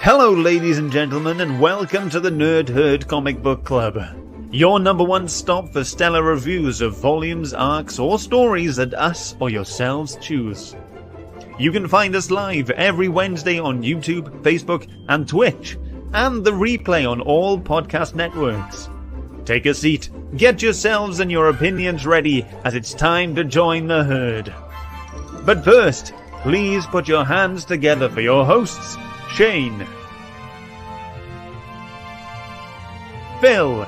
Hello, ladies and gentlemen, and welcome to the Nerd Herd Comic Book Club. Your number one stop for stellar reviews of volumes, arcs, or stories that us or yourselves choose. You can find us live every Wednesday on YouTube, Facebook, and Twitch, and the replay on all podcast networks. Take a seat, get yourselves and your opinions ready, as it's time to join the herd. But first, please put your hands together for your hosts, Shane, Phil,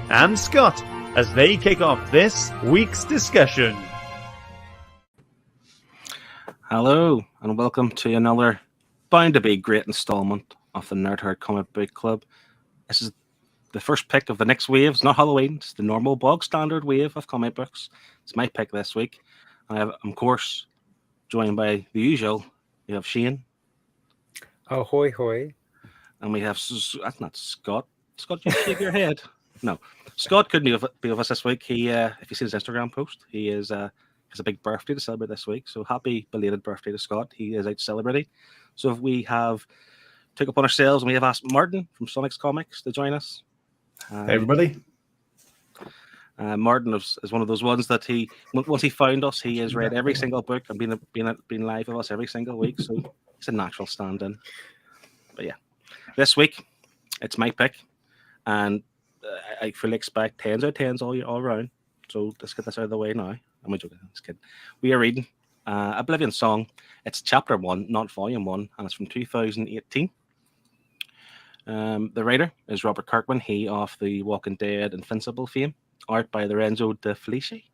and Scott as they kick off this week's discussion. Hello, and welcome to another bound to be great installment of the Nerd Herd Comic Book Club. This is the first pick of the next wave. It's not Halloween, it's the normal bog standard wave of comic books. It's my pick this week. I have, of course, joined by the usual. We have Shane. Ahoy, hoy. And we have, that's not Scott. Scott, you shake your head. No, Scott couldn't be with us this week. He, if you see his Instagram post, he has a big birthday to celebrate this week. So happy belated birthday to Scott. He is out celebrating. So if we have took upon ourselves and we have asked Martin from Sonic's Comics to join us. Hey everybody. Martin is one of those ones that once he found us, he has read every single book and been live with us every single week. So he's a natural stand-in. But yeah, this week it's my pick, and I fully expect 10s out of 10s all around. So let's get this out of the way now. I'm joking. Just kidding. We are reading Oblivion Song. It's chapter 1, not volume 1, and it's from 2018. The writer is Robert Kirkman, he of the Walking Dead Invincible fame. Art by Lorenzo de Felici,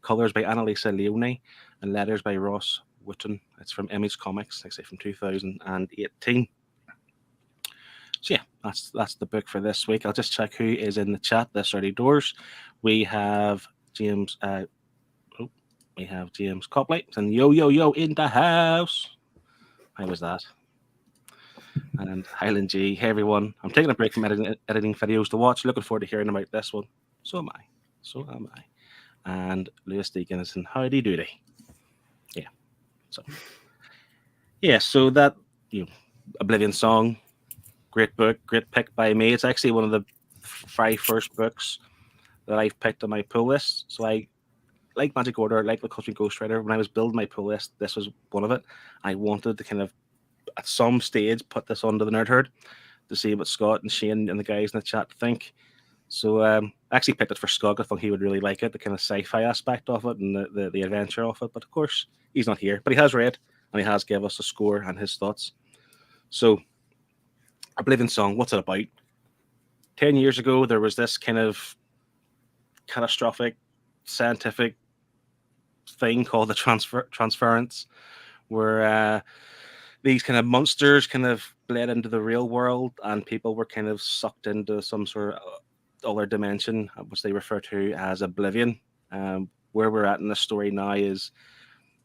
colors by Annalisa Leone, and letters by Ross Wotton. It's from Image Comics, like I say, from 2018. So yeah, that's the book for this week. I'll just check who is in the chat this early doors. We have James. We have James Copley and yo in the house. How was that? And Highland G. Hey everyone, I'm taking a break from editing videos to watch. Looking forward to hearing about this one. So am I. And Lewis Deacon is in howdy doody. Yeah. So that Oblivion Song, great book, great pick by me. It's actually one of the 5 first books that I've picked on my pull list. So I like Magic Order, I like the Cosmic Ghost Rider. When I was building my pull list, this was one of it. I wanted to kind of at some stage put this onto the Nerd Herd to see what Scott and Shane and the guys in the chat think. So I actually picked it for Scott. I thought he would really like it, the kind of sci-fi aspect of it and the adventure of it. But of course, he's not here. But he has read and he has given us a score and his thoughts. So, Oblivion Song, what's it about? 10 years ago, there was this kind of catastrophic scientific thing called the transference, where these kind of monsters kind of bled into the real world and people were kind of sucked into some sort of other dimension, which they refer to as Oblivion. Where we're at in the story now is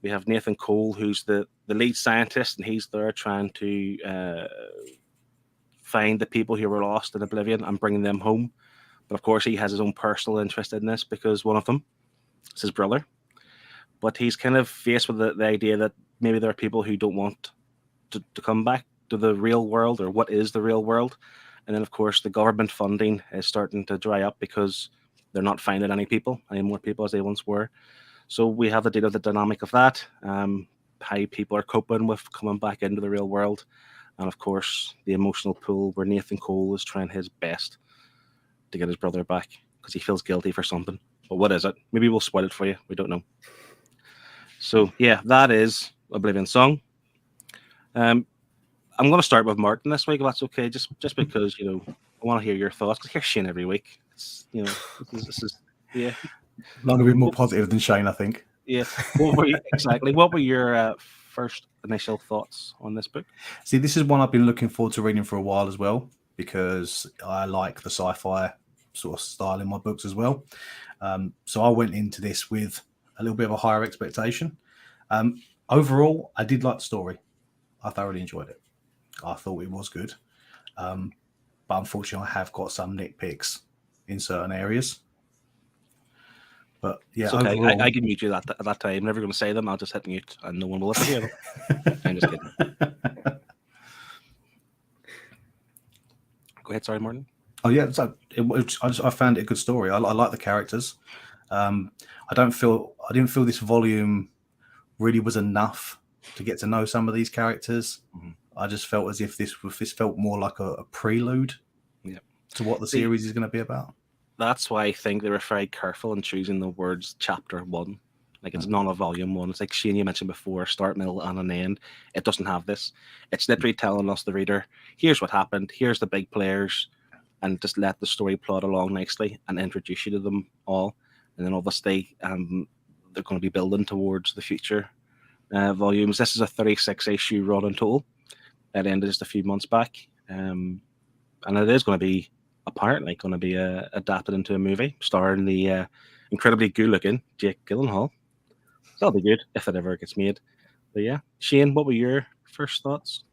we have Nathan Cole, who's the lead scientist, and he's there trying to find the people who were lost in Oblivion and bringing them home. But of course, he has his own personal interest in this because one of them is his brother. But he's kind of faced with the idea that maybe there are people who don't want to come back to the real world, or what is the real world. And then, of course, the government funding is starting to dry up because they're not finding any more people as they once were. So we have to deal with the dynamic of that, how people are coping with coming back into the real world. And, of course, the emotional pull where Nathan Cole is trying his best to get his brother back because he feels guilty for something. But what is it? Maybe we'll spoil it for you. We don't know. So, yeah, that is Oblivion Song. I'm going to start with Martin this week, if that's okay, just because, I want to hear your thoughts. I hear Shane every week. It's, this is yeah. I'm going to be more positive than Shane, I think. Yeah. What were your first initial thoughts on this book? See, this is one I've been looking forward to reading for a while as well, because I like the sci-fi sort of style in my books as well. So I went into this with a little bit of a higher expectation. Overall, I did like the story. I thoroughly enjoyed it. I thought it was good. But unfortunately, I have got some nitpicks in certain areas. But yeah, It's okay. overall, I can mute you at that time. I'm never going to say them. I'll just hit mute, and no one will ever hear them. I'm just kidding. Go ahead, sorry, Martin. Oh yeah, so I found it a good story. I like the characters. I didn't feel this volume really was enough to get to know some of these characters. Mm-hmm. I just felt as if this felt more like a prelude to what the series is going to be about. That's why I think they were very careful in choosing the words chapter 1. Like, it's not a volume 1. It's like Shane, you mentioned before, start, middle, and an end. It doesn't have this. It's literally telling us, the reader, here's what happened, here's the big players, and just let the story plot along nicely and introduce you to them all. And then obviously they're going to be building towards the future volumes. This is a 36-issue run in total. It ended just a few months back. And it is going to be apparently going to be adapted into a movie starring the incredibly good-looking Jake Gyllenhaal. That'll be good if it ever gets made. But yeah, Shane, what were your first thoughts?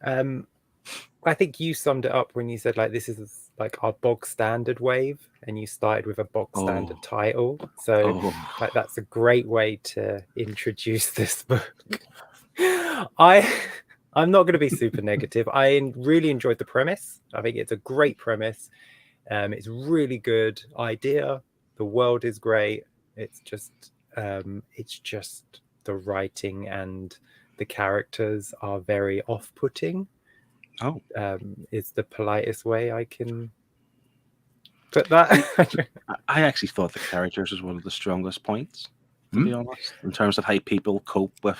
I think you summed it up when you said, like, this is like our bog standard wave, and you started with a bog standard title. So like, that's a great way to introduce this book. I'm not going to be super negative. I really enjoyed the premise. I think it's a great premise. It's really good idea. The world is great. It's just the writing and the characters are very off-putting. Is the politest way I can put that. I actually thought the characters was one of the strongest points, to be honest, in terms of how people cope with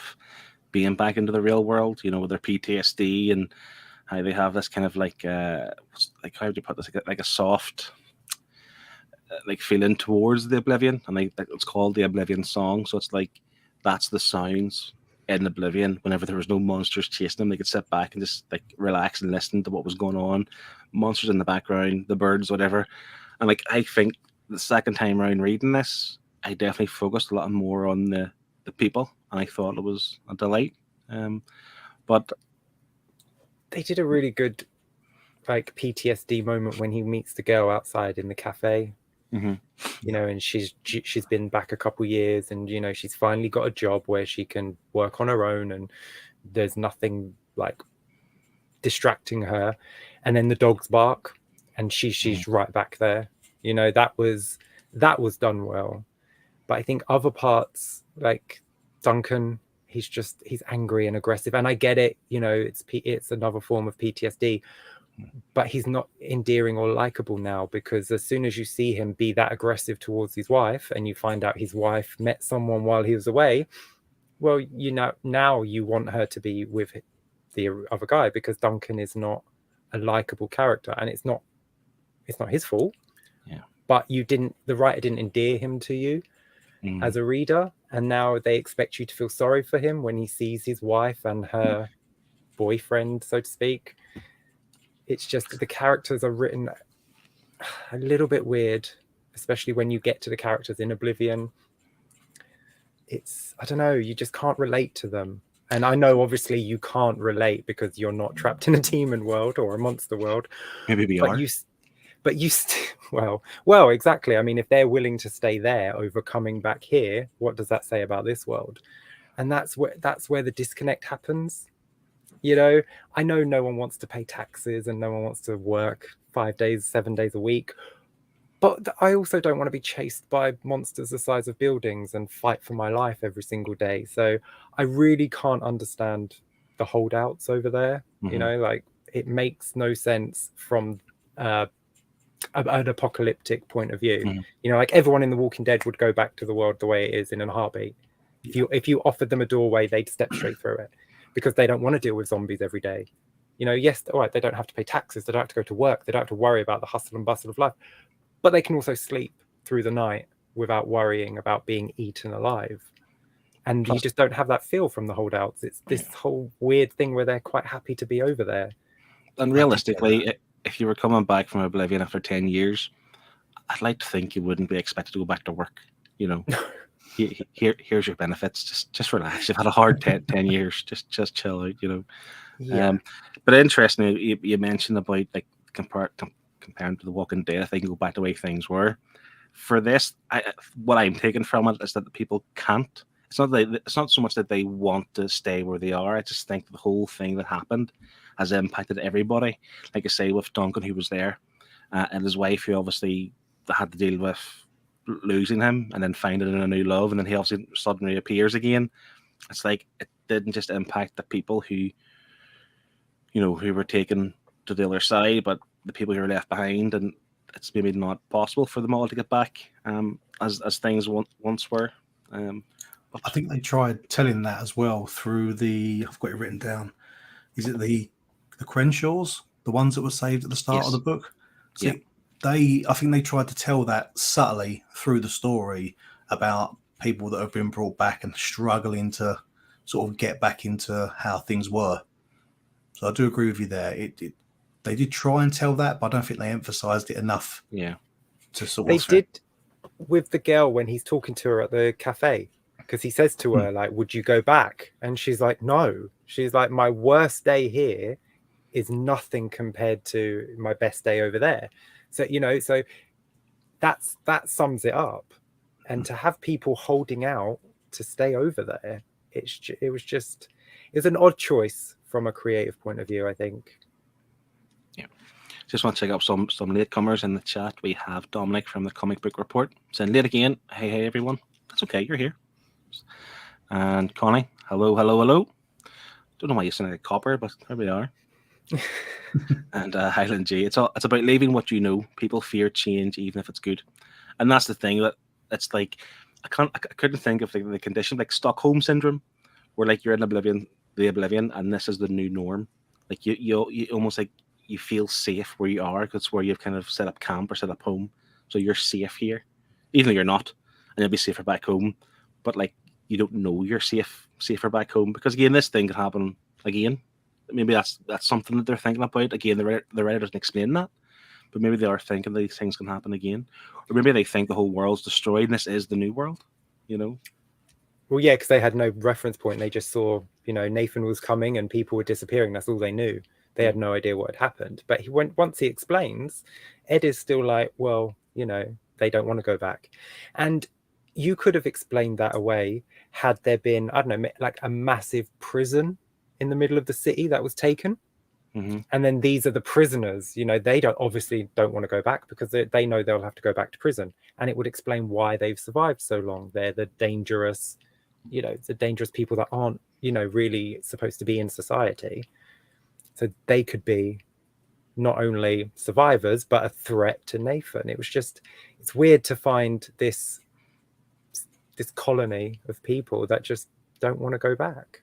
being back into the real world, you know, with their PTSD, and how they have this kind of like how would you put this, like a soft like feeling towards the Oblivion, and it's called the Oblivion Song. So it's like, that's the sounds in Oblivion. Whenever there was no monsters chasing them, they could sit back and just like relax and listen to what was going on. Monsters in the background, the birds, whatever. And like, I think the second time around reading this, I definitely focused a lot more on the people, and I thought it was a delight. But they did a really good like PTSD moment when he meets the girl outside in the cafe. Mm-hmm. You know, and she's been back a couple years, and you know, she's finally got a job where she can work on her own, and there's nothing like distracting her. And then the dogs bark, and she's right back there. You know, that was done well. But I think other parts, like Duncan, he's angry and aggressive, and I get it. You know, it's another form of PTSD. But he's not endearing or likable now, because as soon as you see him be that aggressive towards his wife, and you find out his wife met someone while he was away, well, you know, now you want her to be with the other guy, because Duncan is not a likable character, and it's not his fault. Yeah. But the writer didn't endear him to you as a reader, and now they expect you to feel sorry for him when he sees his wife and her boyfriend, so to speak. It's just the characters are written a little bit weird, especially when you get to the characters in Oblivion. I don't know, you just can't relate to them. And I know obviously you can't relate because you're not trapped in a demon world or a monster world. Maybe we are. Well, exactly. I mean, if they're willing to stay there over coming back here, what does that say about this world? And that's where the disconnect happens. You know, I know no one wants to pay taxes and no one wants to work 5 days, 7 days a week. But I also don't want to be chased by monsters the size of buildings and fight for my life every single day. So I really can't understand the holdouts over there. You know, like, it makes no sense from an apocalyptic point of view. You know, like, everyone in The Walking Dead would go back to the world the way it is in a heartbeat. If you offered them a doorway, they'd step straight through it, because they don't want to deal with zombies every day. You know, yes, all right, they don't have to pay taxes, they don't have to go to work, they don't have to worry about the hustle and bustle of life, but they can also sleep through the night without worrying about being eaten alive. And you just don't have that feel from the holdouts. It's this whole weird thing where they're quite happy to be over there. And realistically, if you were coming back from Oblivion after 10 years, I'd like to think you wouldn't be expected to go back to work, you know. Here's your benefits. Just relax. You've had a hard 10 years. Just chill out, you know. Yeah. But interestingly, you mentioned about like comparing to The Walking Dead. I think you go back to the way things were. for this, what I'm taking from it is that the people can't. It's not so much that they want to stay where they are. I just think the whole thing that happened has impacted everybody. Like I say, with Duncan, who was there, and his wife, who obviously had to deal with losing him and then finding a new love, and then he obviously suddenly appears again. It's like it didn't just impact the people who were taken to the other side, but the people who were left behind, and it's maybe not possible for them all to get back as things once were. I think they tried telling that as well through I've got it written down. Is it the Crenshaws, the ones that were saved at the start of the book? So I think they tried to tell that subtly through the story about people that have been brought back and struggling to sort of get back into how things were. So I do agree with you there. They did try and tell that, but I don't think they emphasized it enough. Yeah. To sort they of did with the girl when he's talking to her at the cafe, because he says to her, like, would you go back? And she's like, no. She's like, my worst day here is nothing compared to my best day over there. So, so that sums it up. And to have people holding out to stay over there, it was an odd choice from a creative point of view, I think. Yeah. Just want to check up some latecomers in the chat. We have Dominic from the Comic Book Report saying, late again. Hey, everyone. That's okay. You're here. And Connie, hello. Don't know why you sound like a copper, but there we are. And Highland G, it's about leaving what you know. People fear change, even if it's good. And that's the thing, that it's like I couldn't think of the condition like Stockholm syndrome, where like you're in the oblivion, and this is the new norm. Like you almost like you feel safe where you are, because it's where you've kind of set up camp or set up home, so you're safe here, even though you're not, and you'll be safer back home. But like you don't know you're safer back home, because again, this thing could happen again. Maybe that's something that they're thinking about. Again, the writer doesn't explain that, but maybe they are thinking these things can happen again, or maybe they think the whole world's destroyed and this is the new world. Well, yeah, because they had no reference point. They just saw, Nathan was coming and people were disappearing. That's all they knew. They had no idea what had happened. But once he explains, Ed is still like, well, they don't want to go back. And you could have explained that away had there been, I don't know, like a massive prison in the middle of the city that was taken. Mm-hmm. And then these are the prisoners. They obviously don't want to go back because they know they'll have to go back to prison. And it would explain why they've survived so long. They're the dangerous, the dangerous people that aren't, really supposed to be in society. So they could be not only survivors, but a threat to Nathan. It's weird to find this colony of people that just don't want to go back.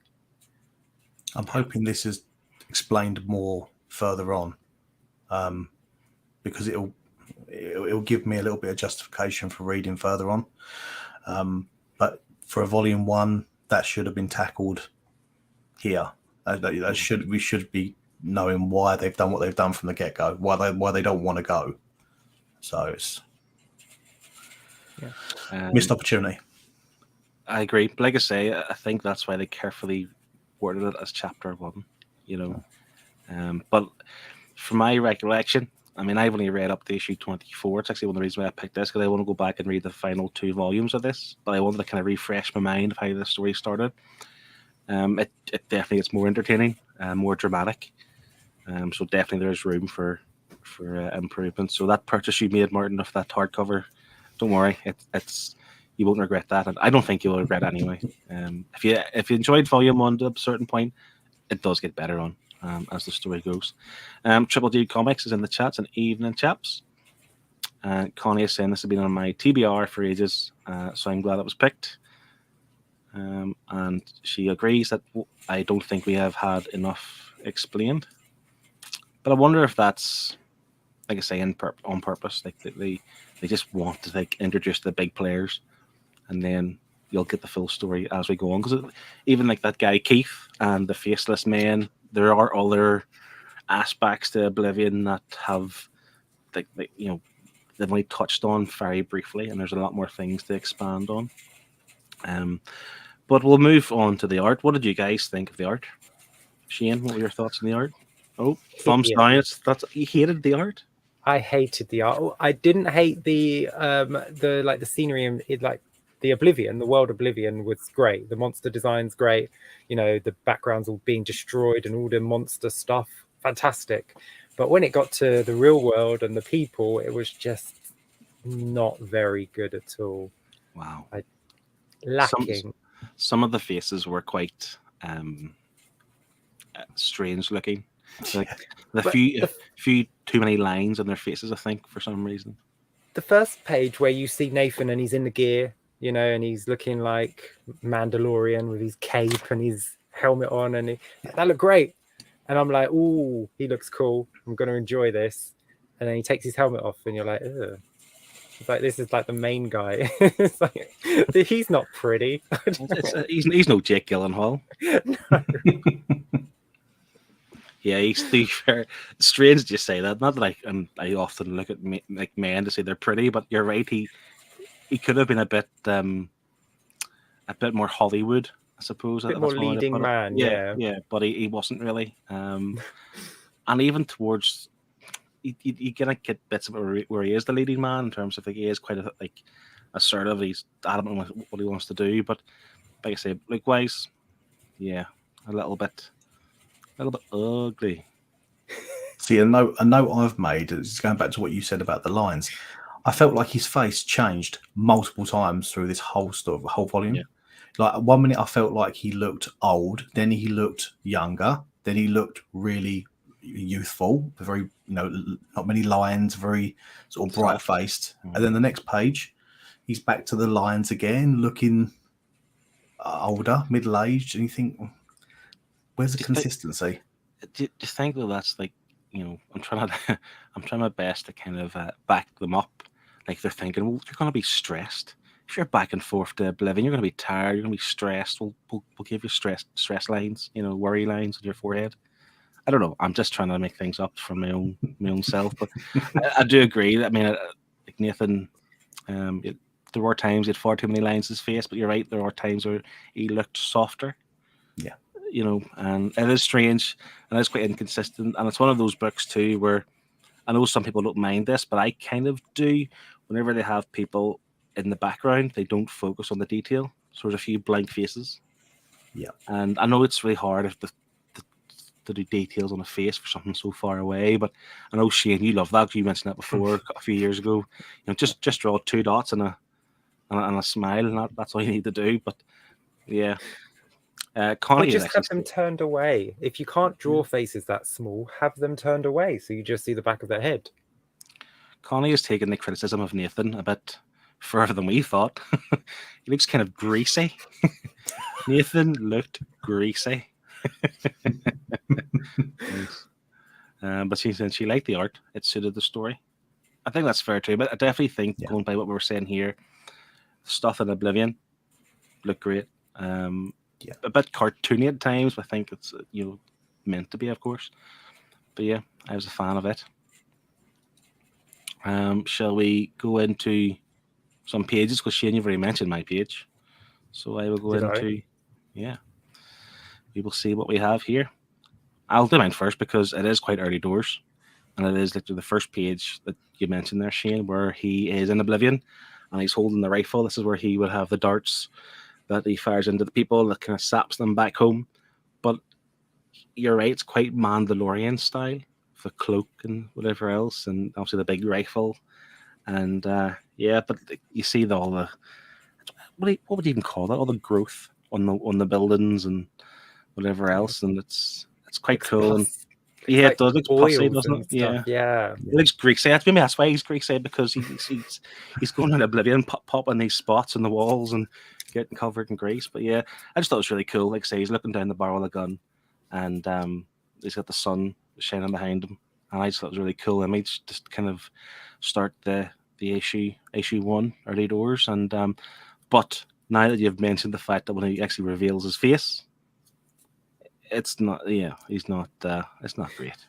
I'm hoping this is explained more further on, because it'll give me a little bit of justification for reading further on. But for a volume 1, that should have been tackled here. We should be knowing why they've done what they've done from the get-go, why they don't want to go. So it's missed opportunity. I agree. But like I say, I think that's why they carefully worded it as chapter 1, but from my recollection, I mean, I've only read up to issue 24. It's actually one of the reasons why I picked this, because I want to go back and read the final 2 volumes of this, but I wanted to kind of refresh my mind of how the story started. It definitely is more entertaining, more dramatic, so definitely there's room for improvement. So that purchase you made, Martin, of that hardcover, don't worry, it's you won't regret that, and I don't think you'll regret it anyway. If you enjoyed volume 1 to a certain point, it does get better on as the story goes. Triple D Comics is in the chats, and evening chaps. Connie is saying this has been on my TBR for ages, so I'm glad it was picked. And she agrees that I don't think we have had enough explained. But I wonder if that's, like I say, on purpose. Like they just want to introduce the big players, and then you'll get the full story as we go on. Because even like that guy Keith and the Faceless Men, there are other aspects to Oblivion that have, they've only touched on very briefly, and there's a lot more things to expand on. But we'll move on to the art. What did you guys think of the art? Shane, what were your thoughts on the art? Oh, thumbs down. You hated the art? I hated the art. I didn't hate the scenery and it, like the Oblivion, the world Oblivion was great. The monster design's great. You know, the backgrounds all being destroyed and all the monster stuff, fantastic. But when it got to the real world and the people, it was just not very good at all. Wow. Lacking. Some of the faces were quite strange looking. Like few too many lines on their faces, I think, for some reason. The first page where you see Nathan and he's in the gear, you know, and he's looking like Mandalorian with his cape and his helmet on, and that looked great. And I'm like, ooh, he looks cool. I'm going to enjoy this. And then he takes his helmet off, and you're like, ugh. It's like, this is like the main guy. It's like, he's not pretty. He's no Jake Gyllenhaal. No. Yeah, he's the fair. Strange to say that. Not that I often look at men to say they're pretty, but you're right. He could have been a bit more Hollywood, I suppose. A bit more leading man. Yeah, but he wasn't really. And even towards, you kind of get bits of it where he is the leading man in terms of, like, he is quite assertive. He's adamant with what he wants to do, but like I say, likewise, yeah, a little bit ugly. See, a note I've made is going back to what you said about the lines. I felt like his face changed multiple times through this whole volume. Yeah. Like, 1 minute I felt like he looked old, then he looked younger, then he looked really youthful, very, not many lines, very sort of bright faced. Mm-hmm. And then the next page, he's back to the lines again, looking older, middle aged, and you think, where's the consistency? Do you think that that's like, I'm trying my best to kind of back them up. Like, they're thinking, well, you're going to be stressed if you're back and forth to Oblivion. You're going to be tired. You're going to be stressed. We'll give you stress lines, worry lines on your forehead. I don't know. I'm just trying to make things up from my own self, but I do agree. I mean, like Nathan, there were times he had far too many lines in his face, but you're right. There are times where he looked softer. Yeah. And it is strange and it's quite inconsistent. And it's one of those books too where I know some people don't mind this, but I kind of do. Whenever they have people in the background, they don't focus on the detail. So there's a few blank faces. Yeah. And I know it's really hard to do details on a face for something so far away, but I know, Shane, you love that. You mentioned that before a few years ago. Just draw 2 dots and a smile, and that's all you need to do. But yeah. Connie, just have them turned away. If you can't draw faces that small, have them turned away so you just see the back of their head. Connie has taken the criticism of Nathan a bit further than we thought. He looks kind of greasy. Nathan looked greasy. But she said she liked the art. It suited the story. I think that's fair too. But I definitely think, going by what we were saying here, stuff in Oblivion looked great. A bit cartoony at times, but I think it's meant to be, of course. But yeah, I was a fan of it. Shall we go into some pages? Because Shane, you've already mentioned my page, so I will go into. Yeah, we will see what we have here. I'll do mine first because it is quite early doors, and it is literally the first page that you mentioned there, Shane, where he is in Oblivion and he's holding the rifle. This is where he would have the darts that he fires into the people that kind of saps them back home. But you're right, it's quite Mandalorian style, the cloak and whatever else, and obviously the big rifle. And but you see all the what would you even call that? All the growth on the buildings and whatever else, and it's quite cool. And yeah, it does. It's pussy, doesn't it? Yeah. It looks greasy. Maybe that's why he's greasy, because he's going in Oblivion, popping these spots on the walls and getting covered in grease. But yeah, I just thought it was really cool. Like I say, he's looking down the barrel of a gun, and he's got the sun shining behind him. And I just thought it was a really cool image, just kind of start the issue 1 early doors. And but now that you've mentioned the fact that when he actually reveals his face, it's not. Yeah, he's not. It's not great.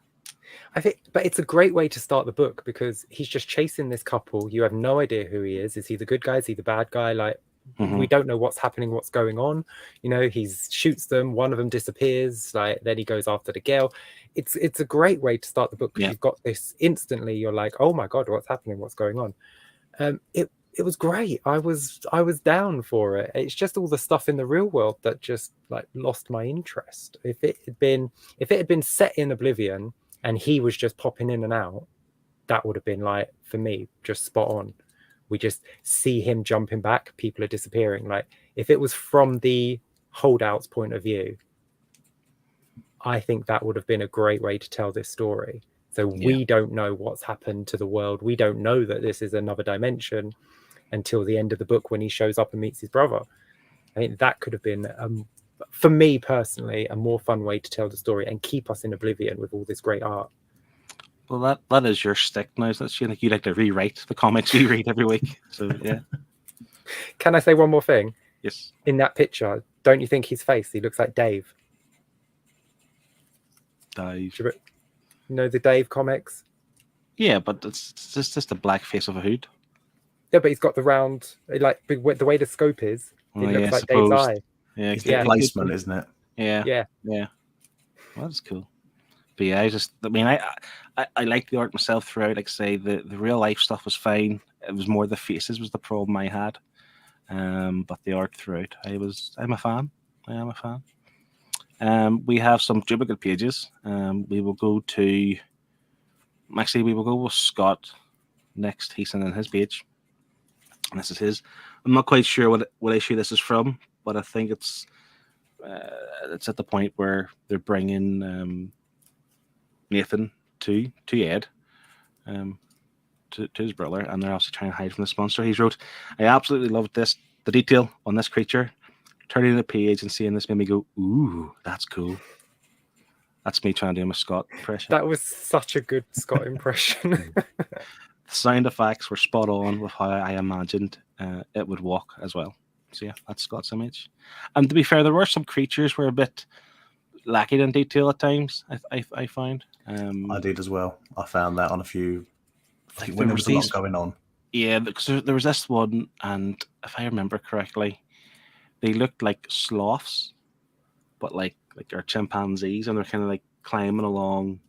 I think, but it's a great way to start the book because he's just chasing this couple. You have no idea who he is. Is he the good guy? Is he the bad guy? Like, we don't know what's happening, what's going on. You know, he shoots them, one of them disappears, like then he goes after the girl. It's a great way to start the book, because you've got this instantly, you're like, oh my god, what's happening, what's going on. It was great. I was down for it. It's just all the stuff in the real world that just like lost my interest. If it had been set in Oblivion and he was just popping in and out, that would have been, like, for me, just spot on. We just see him jumping back, people are disappearing. Like, if it was from the holdouts' point of view, I think that would have been a great way to tell this story. So we don't know what's happened to the world. We don't know that this is another dimension until the end of the book, when he shows up and meets his brother. I think that could have been, for me personally, a more fun way to tell the story and keep us in Oblivion with all this great art. Well, that is your stick now. That's you like to rewrite the comics we read every week. So yeah. Can I say one more thing? Yes. In that picture, don't you think his face? He looks like Dave. Dave. You know the Dave comics? Yeah, but it's just the black face of a hood. Yeah, but he's got the round, like the way the scope is. It looks like Dave's eye. Yeah, it's the placement, isn't it? Yeah. Well, that's cool. But yeah, I like the art myself throughout. Like I say, the real life stuff was fine. It was more the faces was the problem I had. But the art throughout, I'm a fan. I am a fan. We have some duplicate pages. We will go with Scott next. He sent in his page. And this is his. I'm not quite sure what issue this is from, but I think it's at the point where they're bringing Nathan to Ed, to his brother, and they're also trying to hide from this monster. He's wrote, I absolutely loved the detail on this creature. Turning the page and seeing this made me go, ooh, that's cool. That's me trying to do my Scott impression. That was such a good Scott impression. The sound effects were spot on with how I imagined it would walk as well. So yeah, that's Scott's image. And to be fair, there were some creatures were a bit lacking in detail at times. I found. I did as well. I found that on a few. Like when there was a lot going on. Yeah, because there was this one, and if I remember correctly, they looked like sloths, but like they're chimpanzees, and they're kind of like climbing along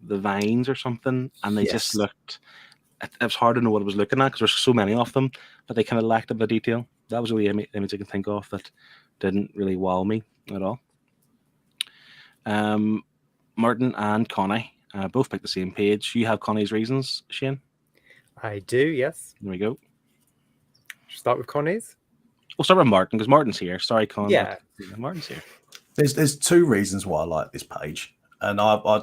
the vines or something, and they just looked. It was hard to know what I was looking at because there's so many of them, but they kind of lacked a bit of detail. That was the only image I can think of that didn't really wow me at all. Martin and Connie both picked the same page. You have Connie's reasons, Shane? I do, yes. There we go. Start with Connie's? We'll start with Martin because Martin's here. Sorry, Con. Yeah. Martin's here. There's two reasons why I like this page, and I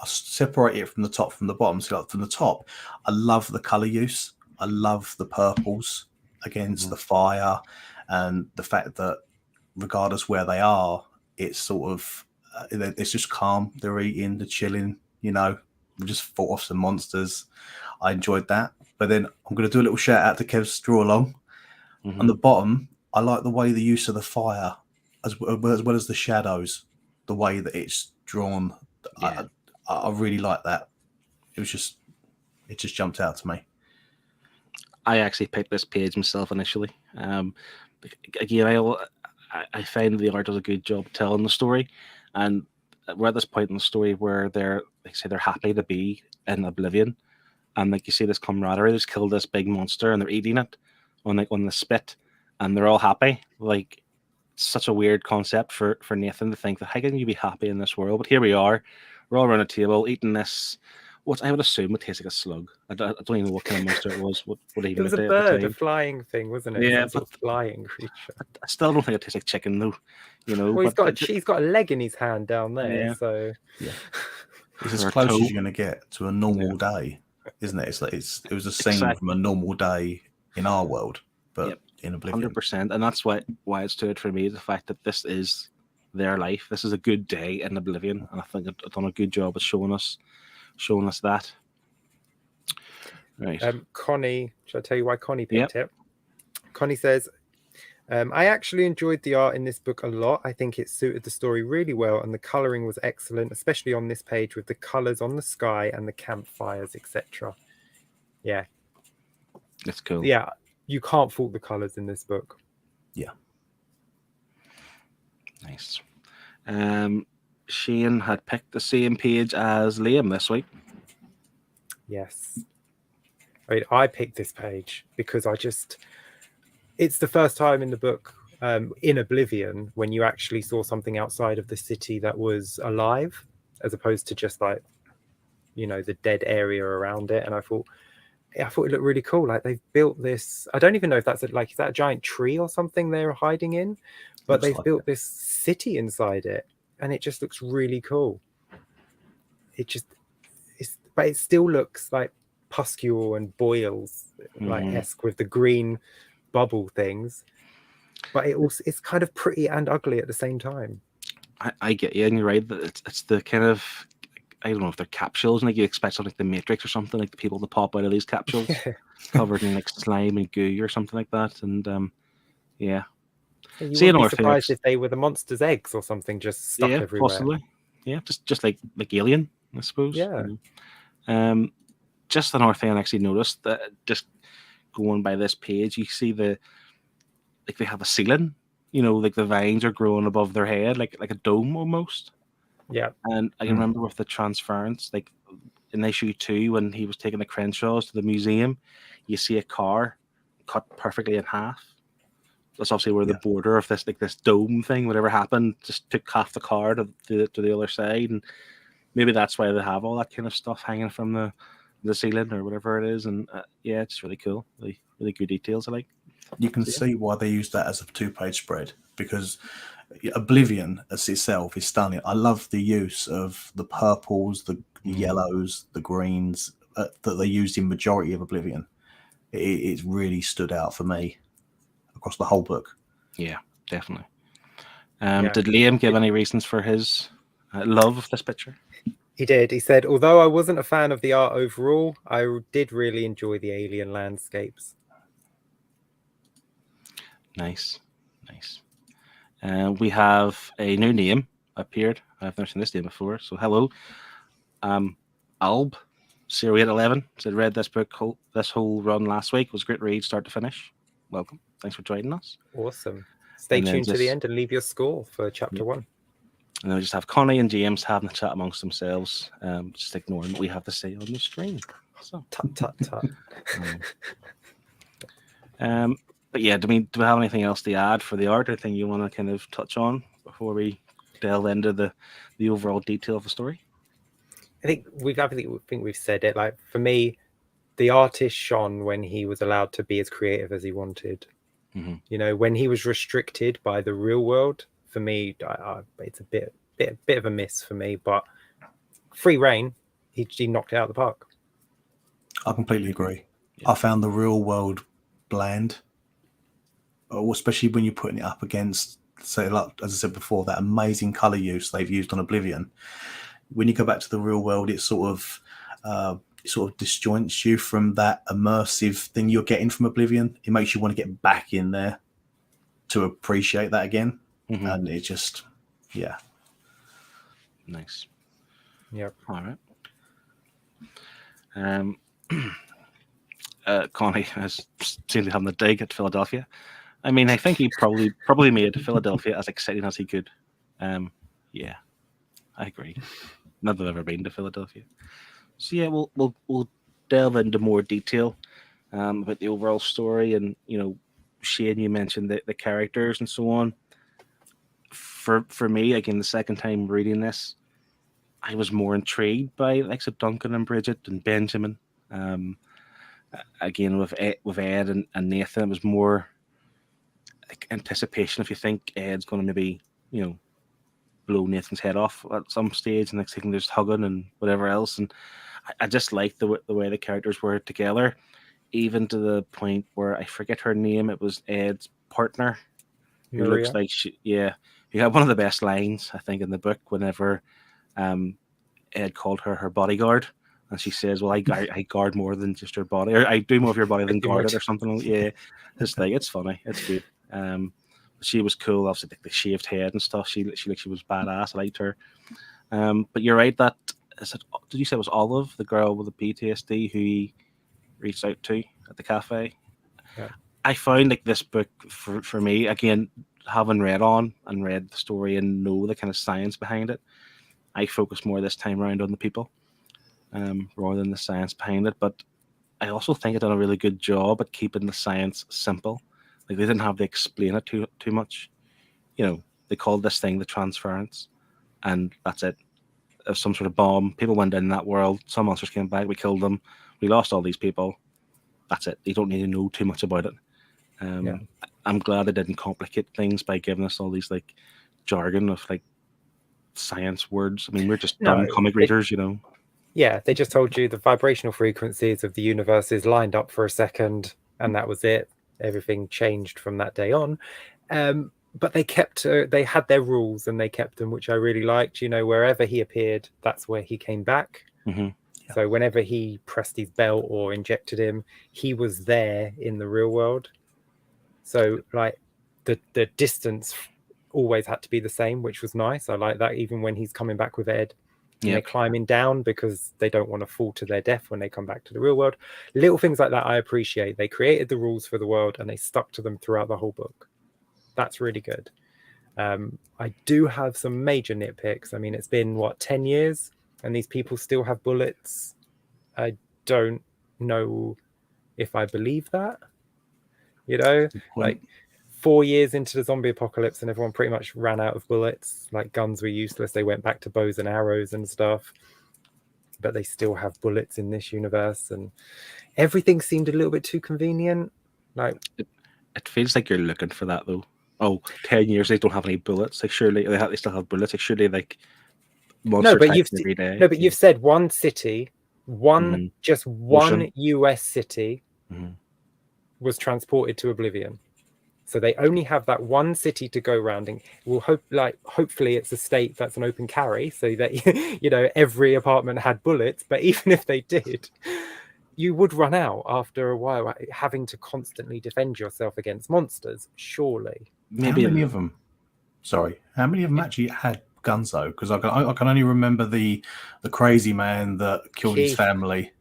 separate it from the top from the bottom. So like from the top, I love the color use. I love the purples against the fire, and the fact that regardless where they are, it's sort of it's just calm. They're eating, they're chilling. You know, we just fought off some monsters. I enjoyed that. But then I'm going to do a little shout out to Kev's Draw Along. On the bottom, I like the way the use of the fire, as well as the shadows, the way that it's drawn. Yeah. I really like that. It just jumped out to me. I actually picked this page myself initially. Again, I find the art does a good job telling the story, and we're at this point in the story where they're happy to be in Oblivion, and like you see this camaraderie. They just killed this big monster and they're eating it on the spit, and they're all happy. Like, such a weird concept for Nathan to think that how can you be happy in this world? But here we are. We're all around a table eating this. What I would assume would taste like a slug. I don't even know what kind of monster it was. What even it was a bird, a flying thing, wasn't it? Yeah, but a flying creature. I still don't think it tastes like chicken, though. You know, well, he's got a leg in his hand down there, yeah. So yeah, it's as close as you're going to get to a normal day, isn't it? It's like it was a scene from a normal day in our world, but in Oblivion. 100%, and that's why it stood for me. The fact that this is their life. This is a good day in Oblivion, and I think I've done a good job of showing us that. Right. Connie, should I tell you why Connie picked it? Connie says, I actually enjoyed the art in this book a lot. I think it suited the story really well, and the colouring was excellent, especially on this page with the colours on the sky and the campfires, etc. Yeah. That's cool. Yeah. you can't fault the colors in this book. Yeah. Nice. Shane had picked the same page as Liam this week. Yes. I mean, I picked this page because it's the first time in the book, in Oblivion, when you actually saw something outside of the city that was alive, as opposed to just like, the dead area around it. And I thought it looked really cool. Like they've built this, I don't even know if that's is that a giant tree or something they're hiding in, but Looks they've like built it. this city inside it, and it just looks really cool. But it still looks like Pustule and Boils, like esque with the green bubble things. But it's kind of pretty and ugly at the same time. I get you, and you're right that it's the kind of, I don't know if they're capsules, and like you expect something like the Matrix or something, like the people to pop out of these capsules covered in like slime and goo or something like that. And yeah. You See, wouldn't be another thing surprised if they were the monster's eggs or something just stuck everywhere. Possibly. Yeah, just like Alien, I suppose. Yeah. Just another thing I actually noticed, that just going by this page, you see they have a ceiling, like the vines are growing above their head, like a dome almost. Yeah. And I can remember with the transference, like in issue 2, when he was taking the Crenshaws to the museum, you see a car cut perfectly in half. That's obviously where the border of this dome thing, whatever happened, just took half the car to the other side, and maybe that's why they have all that kind of stuff hanging from the ceiling or whatever it is. And yeah, it's really cool, really, really good details. I like. You can see why they use that as a 2-page spread, because Oblivion as itself is stunning. I love the use of the purples, the yellows, the greens that they used in majority of Oblivion. It really stood out for me across the whole book. Yeah, definitely. Did Liam give any reasons for his love of this picture? He did. He said, although I wasn't a fan of the art overall, I did really enjoy the alien landscapes. Nice. We have a new name appeared. I've never seen this name before. So hello. Alb 0811 said, read this book this whole run last week. It was a great read, start to finish. Welcome. Thanks for joining us. Awesome. Stay tuned to the end and leave your score for chapter 1. And then we just have Connie and James having a chat amongst themselves, just ignoring what we have to say on the screen. So tut. But yeah, do we have anything else to add for the art? Anything you want to kind of touch on before we delve into the overall detail of the story? I think we've said it. Like, for me, the artist shone when he was allowed to be as creative as he wanted. When he was restricted by the real world, for me, it's a bit of a miss for me. But free reign, he knocked it out of the park. I completely agree. I found the real world bland, especially when you're putting it up against, say, like, as I said before, that amazing color use they've used on Oblivion. When you go back to the real world, it sort of disjoints you from that immersive thing you're getting from Oblivion. It makes you want to get back in there to appreciate that again. And it just, Nice. Yep. All right. Connie has seemed to have the dig at Philadelphia. I mean, I think he probably made Philadelphia as exciting as he could. Yeah, I agree. Not that I've ever been to Philadelphia. So yeah, we'll delve into more detail about the overall story, and Shane, you mentioned the characters and so on. For me, again, the second time reading this, I was more intrigued by the likes of Duncan and Bridget and Benjamin. Again, with Ed and Nathan, it was more like anticipation. If you think Ed's going to maybe blow Nathan's head off at some stage, and next thing they're just hugging and whatever else, and I just liked the way the characters were together, even to the point where I forget her name. It was Ed's partner, who looks like who had one of the best lines, I think, in the book, whenever Ed called her bodyguard, and she says, well, I guard more than just your body, or I do more of your body than guard it, or something. Yeah, it's funny, it's good. She was cool, obviously, the shaved head and stuff. She was badass. I liked her. But you're right, did you say it was Olive, the girl with the PTSD who he reached out to at the cafe? Yeah. I found like this book for me, again, having read the story and know the kind of science behind it, I focus more this time around on the people rather than the science behind it. But I also think it done a really good job at keeping the science simple. Like they didn't have to explain it too much. You know, they called this thing the transference, and that's it. Of some sort of bomb, people went in that world. Some monsters came back. We killed them. We lost all these people. That's it. You don't need to know too much about it. I'm glad they didn't complicate things by giving us all these like jargon of like science words. I mean, we're just dumb comic readers, you know. Yeah, they just told you the vibrational frequencies of the universes lined up for a second, and that was it. Everything changed from that day on. But they kept, they had their rules and they kept them, which I really liked. You know, wherever he appeared, that's where he came back. Mm-hmm. Yeah. So whenever he pressed his belt or injected him, he was there in the real world. So like the distance always had to be the same, which was nice. I like that, even when he's coming back with Ed. And they're climbing down because they don't want to fall to their death when they come back to the real world. Little things like that I appreciate. They created the rules for the world and they stuck to them throughout the whole book. That's really good. I do have some major nitpicks. I mean, it's been 10 years and these people still have bullets. I don't know if I believe that. You know, like 4 years into the zombie apocalypse and everyone pretty much ran out of bullets. Like guns were useless. They went back to bows and arrows and stuff. But they still have bullets in this universe, and everything seemed a little bit too convenient. Like it feels like you're looking for that though. Oh, 10 years they don't have any bullets. Like surely they still have bullets. Like surely like monster types every day. No, but you've said one city, just one Ocean. US city was transported to Oblivion. So they only have that one city to go around, and we'll hopefully it's a state that's an open carry, so that you know every apartment had bullets. But even if they did, you would run out after a while, having to constantly defend yourself against monsters. Surely, maybe how many of them? Sorry, how many of them actually had guns though? Because I can only remember the crazy man that killed his family.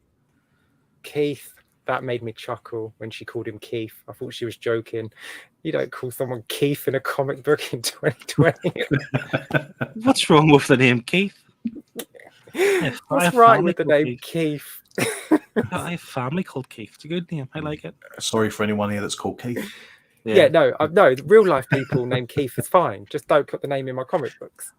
Keith. That made me chuckle when she called him Keith. I thought she was joking. You don't call someone Keith in a comic book in 2020. What's wrong with the name Keith? What's right with the name Keith? I have family called Keith. It's a good name. I like it. Sorry for anyone here that's called Keith. Yeah, no, real life people named Keith is fine. Just don't put the name in my comic books.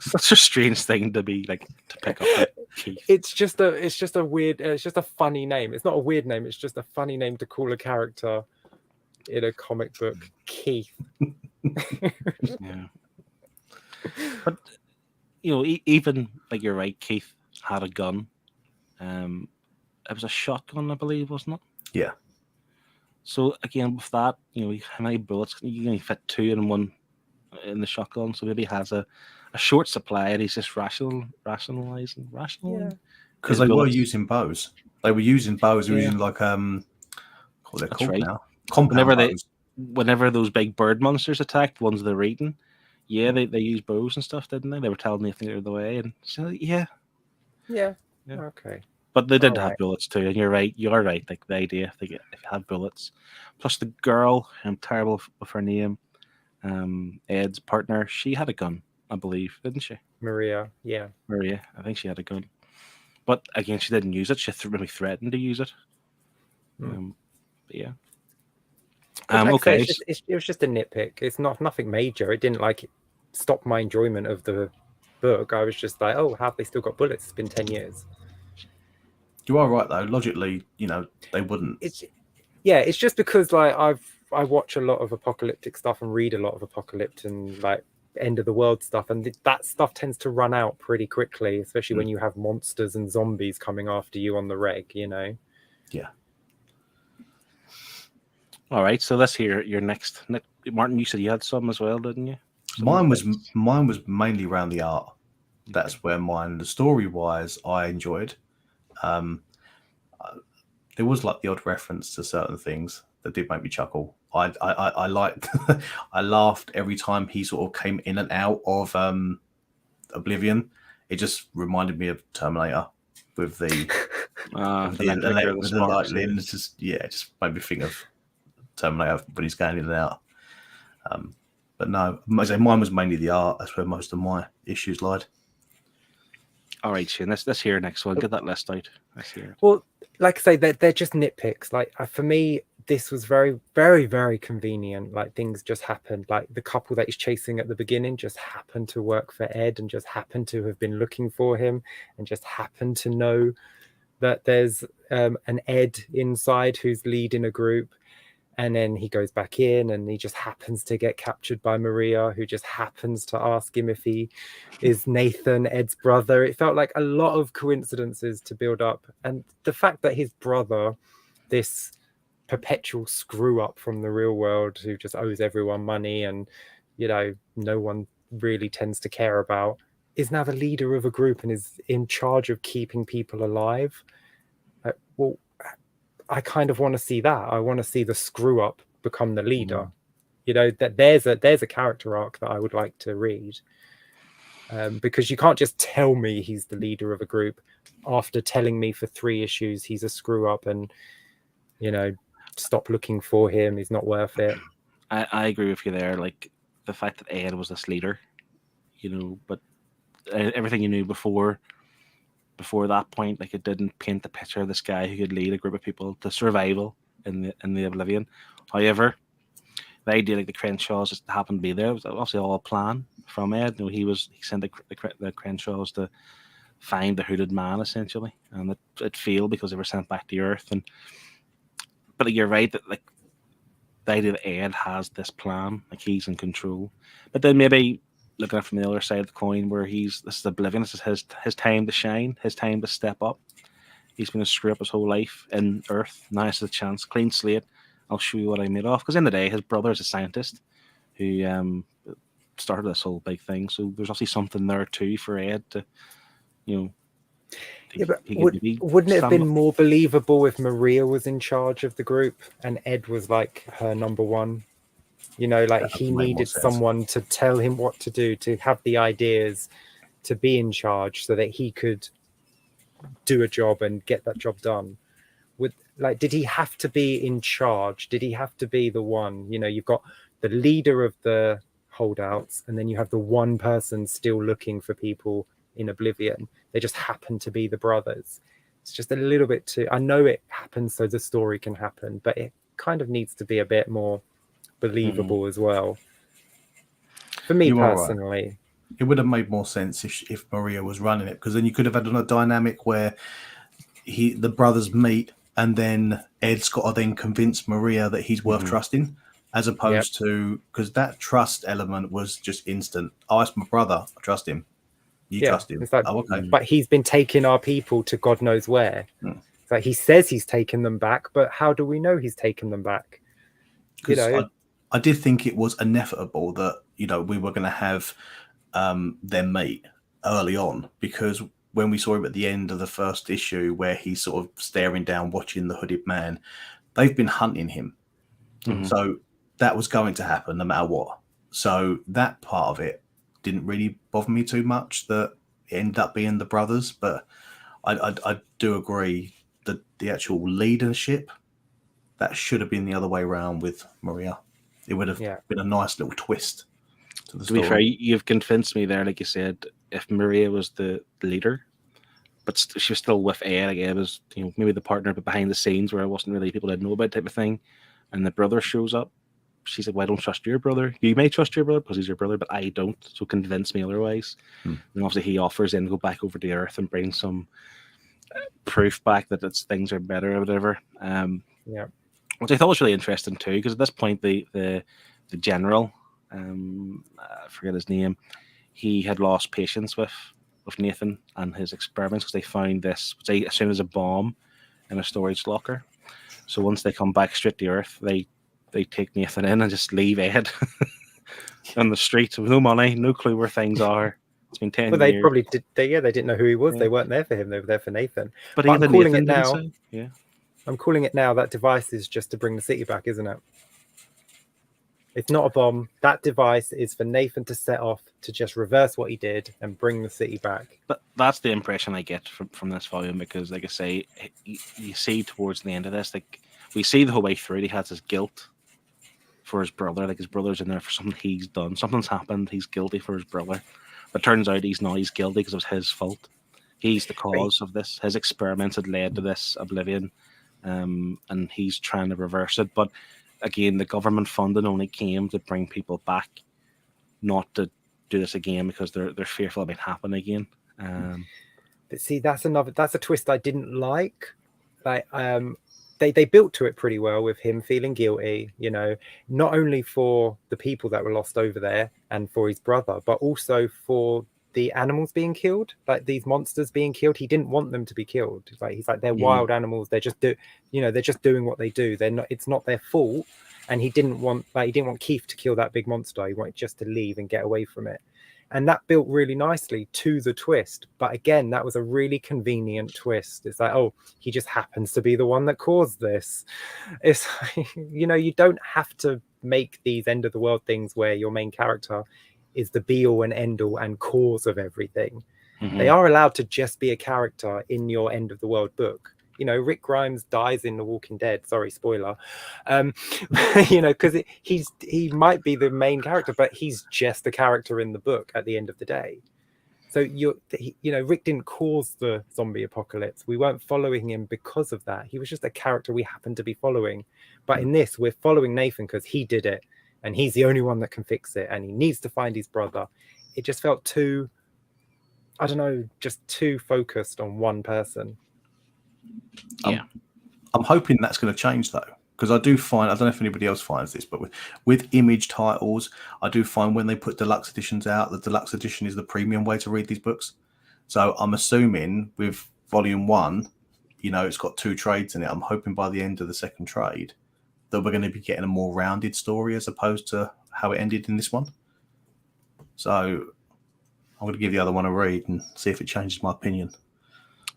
Such a strange thing to be like to pick up. Like Keith. It's just a weird. It's just a funny name. It's not a weird name. It's just a funny name to call a character in a comic book. Keith. Yeah. But you know, even like you're right. Keith had a gun. It was a shotgun, I believe, wasn't it? Yeah. So again, with that, you know, how many bullets you can only fit 2 in one in the shotgun? So maybe he has a short supply, and he's just rationalizing. Yeah. Because they were using bows. They were using bows. They were using like what they're called now. Compound whenever those big bird monsters attacked, the ones they're eating, they used bows and stuff, didn't they? They were telling me they're the way, and so yeah. Okay. But they did have bullets too, and you're right. Like the idea, if you have bullets, plus the girl, I'm terrible with her name. Ed's partner, she had a gun, I believe, didn't she? Maria, I think she had a gun, but again, she didn't use it. She maybe threatened to use it. But yeah. Okay. It was just a nitpick. It's nothing major. It didn't stop my enjoyment of the book. I was just like, oh, have they still got bullets? It's been 10 years. You are right though. Logically, you know, they wouldn't. It's just because I watch a lot of apocalyptic stuff and read a lot of apocalyptic and like end of the world stuff, and that stuff tends to run out pretty quickly, especially when you have monsters and zombies coming after you on the reg, you know. Yeah. All right, so let's hear your next. Martin, you said you had some as well, didn't you? Mine was mainly around the art. That's where the story wise I enjoyed. There was like the odd reference to certain things that did make me chuckle. I liked I laughed every time he sort of came in and out of Oblivion. It just reminded me of Terminator with the light. It just made me think of Terminator when he's going in and out. But no, mine was mainly the art. That's where most of my issues lied. All right, Shane, let's hear next one. Get that list out. Let's hear it. Well, like I say, they're just nitpicks. Like for me, this was very, very, very convenient. Like things just happened. Like the couple that he's chasing at the beginning just happened to work for Ed and just happened to have been looking for him and just happened to know that there's an Ed inside who's leading a group. And then he goes back in and he just happens to get captured by Maria, who just happens to ask him if he is Nathan, Ed's brother. It felt like a lot of coincidences to build up. And the fact that his brother, this perpetual screw up from the real world who just owes everyone money and, you know, no one really tends to care about, is now the leader of a group and is in charge of keeping people alive. Well, I kind of want to see that. I want to see the screw up become the leader. You know, that there's a character arc that I would like to read, because you can't just tell me he's the leader of a group after telling me for 3 issues he's a screw up and, you know, stop looking for him. He's not worth it. I agree with you there. Like the fact that Ed was this leader, you know, but everything you knew before that point, like it didn't paint the picture of this guy who could lead a group of people to survival in the Oblivion. However, the idea like the Crenshaws just happened to be there. It was obviously all a plan from Ed. You know, he sent the Crenshaws to find the hooded man essentially, and it failed because they were sent back to Earth. But like, you're right that like the idea that Ed has this plan, like he's in control. But then maybe looking at it from the other side of the coin, where this is Oblivion, this is his time to shine, his time to step up. He's been a screw up his whole life in Earth. Now it's a chance, clean slate. I'll show you what I made of. Because in the day, his brother is a scientist who started this whole big thing. So there's obviously something there too for Ed to, you know. Yeah, but wouldn't it have been more believable if Maria was in charge of the group and Ed was like her number one? You know, like he needed someone to tell him what to do, to have the ideas, to be in charge so that he could do a job and get that job done. Did he have to be in charge? Did he have to be the one? You know, you've got the leader of the holdouts and then you have the one person still looking for people in Oblivion. They just happen to be the brothers. It's just a little bit too... I know it happens so the story can happen, but it kind of needs to be a bit more believable as well. For me personally, right. It would have made more sense if Maria was running it, because then you could have had a dynamic where the brothers meet and then Ed's got to then convince Maria that he's worth trusting, as opposed to, because that trust element was just instant. Oh, it's my brother, I trust him. You trust him. Like, okay. But he's been taking our people to God knows where. It's like he says he's taken them back, but how do we know he's taken them back? You know, I did think it was inevitable that, you know, we were going to have them meet early on, because when we saw him at the end of the first issue where he's sort of staring down watching the hooded man, they've been hunting him. So that was going to happen no matter what. So that part of it didn't really bother me too much, that it ended up being the brothers. But I do agree that the actual leadership, that should have been the other way around with Maria. It would have been a nice little twist to the story. To be fair, you've convinced me there. Like you said, if Maria was the leader, but she was still with Ed, like Ed was, you know, maybe the partner, but behind the scenes where it wasn't really people didn't know about type of thing, and the brother shows up, she said, well, I don't trust your brother. You may trust your brother because he's your brother, but I don't. So convince me otherwise. And obviously he offers then to go back over to Earth and bring some proof back that things are better or whatever. Which I thought was really interesting too, because at this point the general, I forget his name, he had lost patience with Nathan and his experiments, because they found this, which they assume is a bomb in a storage locker. So once they come back straight to Earth, they take Nathan in and just leave Ed on the streets with no money, no clue where things are. It's been 10 years. Well, they probably did. They didn't know who he was. They weren't there for him. They were there for Nathan. But I'm calling Nathan it now. I'm calling it now. That device is just to bring the city back, isn't it? It's not a bomb. That device is for Nathan to set off to just reverse what he did and bring the city back. But that's the impression I get from this volume, because, like I say, you see towards the end of this, like we see the whole way through, he has his guilt for his brother. Like his brother's in there for something he's done. Something's happened. He's guilty for his brother. But turns out he's guilty because it was his fault. He's the cause of this. His experiments had led to this oblivion, and he's trying to reverse it. But again, the government funding only came to bring people back, not to do this again because they're fearful of it happening again. But see, that's a twist I didn't like. Like, they built to it pretty well with him feeling guilty, you know, not only for the people that were lost over there and for his brother, but also for the animals being killed, like these monsters being killed. He didn't want them to be killed. He's like they're wild animals. They're just they're just doing what they do. They're not. It's not their fault. And he didn't want Keith to kill that big monster. He wanted just to leave and get away from it. And that built really nicely to the twist. But again, that was a really convenient twist. It's like, oh, he just happens to be the one that caused this. It's, you don't have to make these end of the world things where your main character is the be all and end all and cause of everything. They are allowed to just be a character in your end of the world book. Rick Grimes dies in The Walking Dead. Sorry, spoiler. Because he might be the main character, but he's just a character in the book at the end of the day. So Rick didn't cause the zombie apocalypse. We weren't following him because of that. He was just a character we happened to be following. But in this, we're following Nathan because he did it, and he's the only one that can fix it, and he needs to find his brother. It just felt too, I don't know, just too focused on one person. Yeah, I'm hoping that's going to change though, because I don't know if anybody else finds this, but with image titles, I do find when they put deluxe editions out, the deluxe edition is the premium way to read these books. So I'm assuming with volume 1, it's got 2 trades in it. I'm hoping by the end of the second trade that we're going to be getting a more rounded story as opposed to how it ended in this one. So I'm going to give the other one a read and see if it changes my opinion.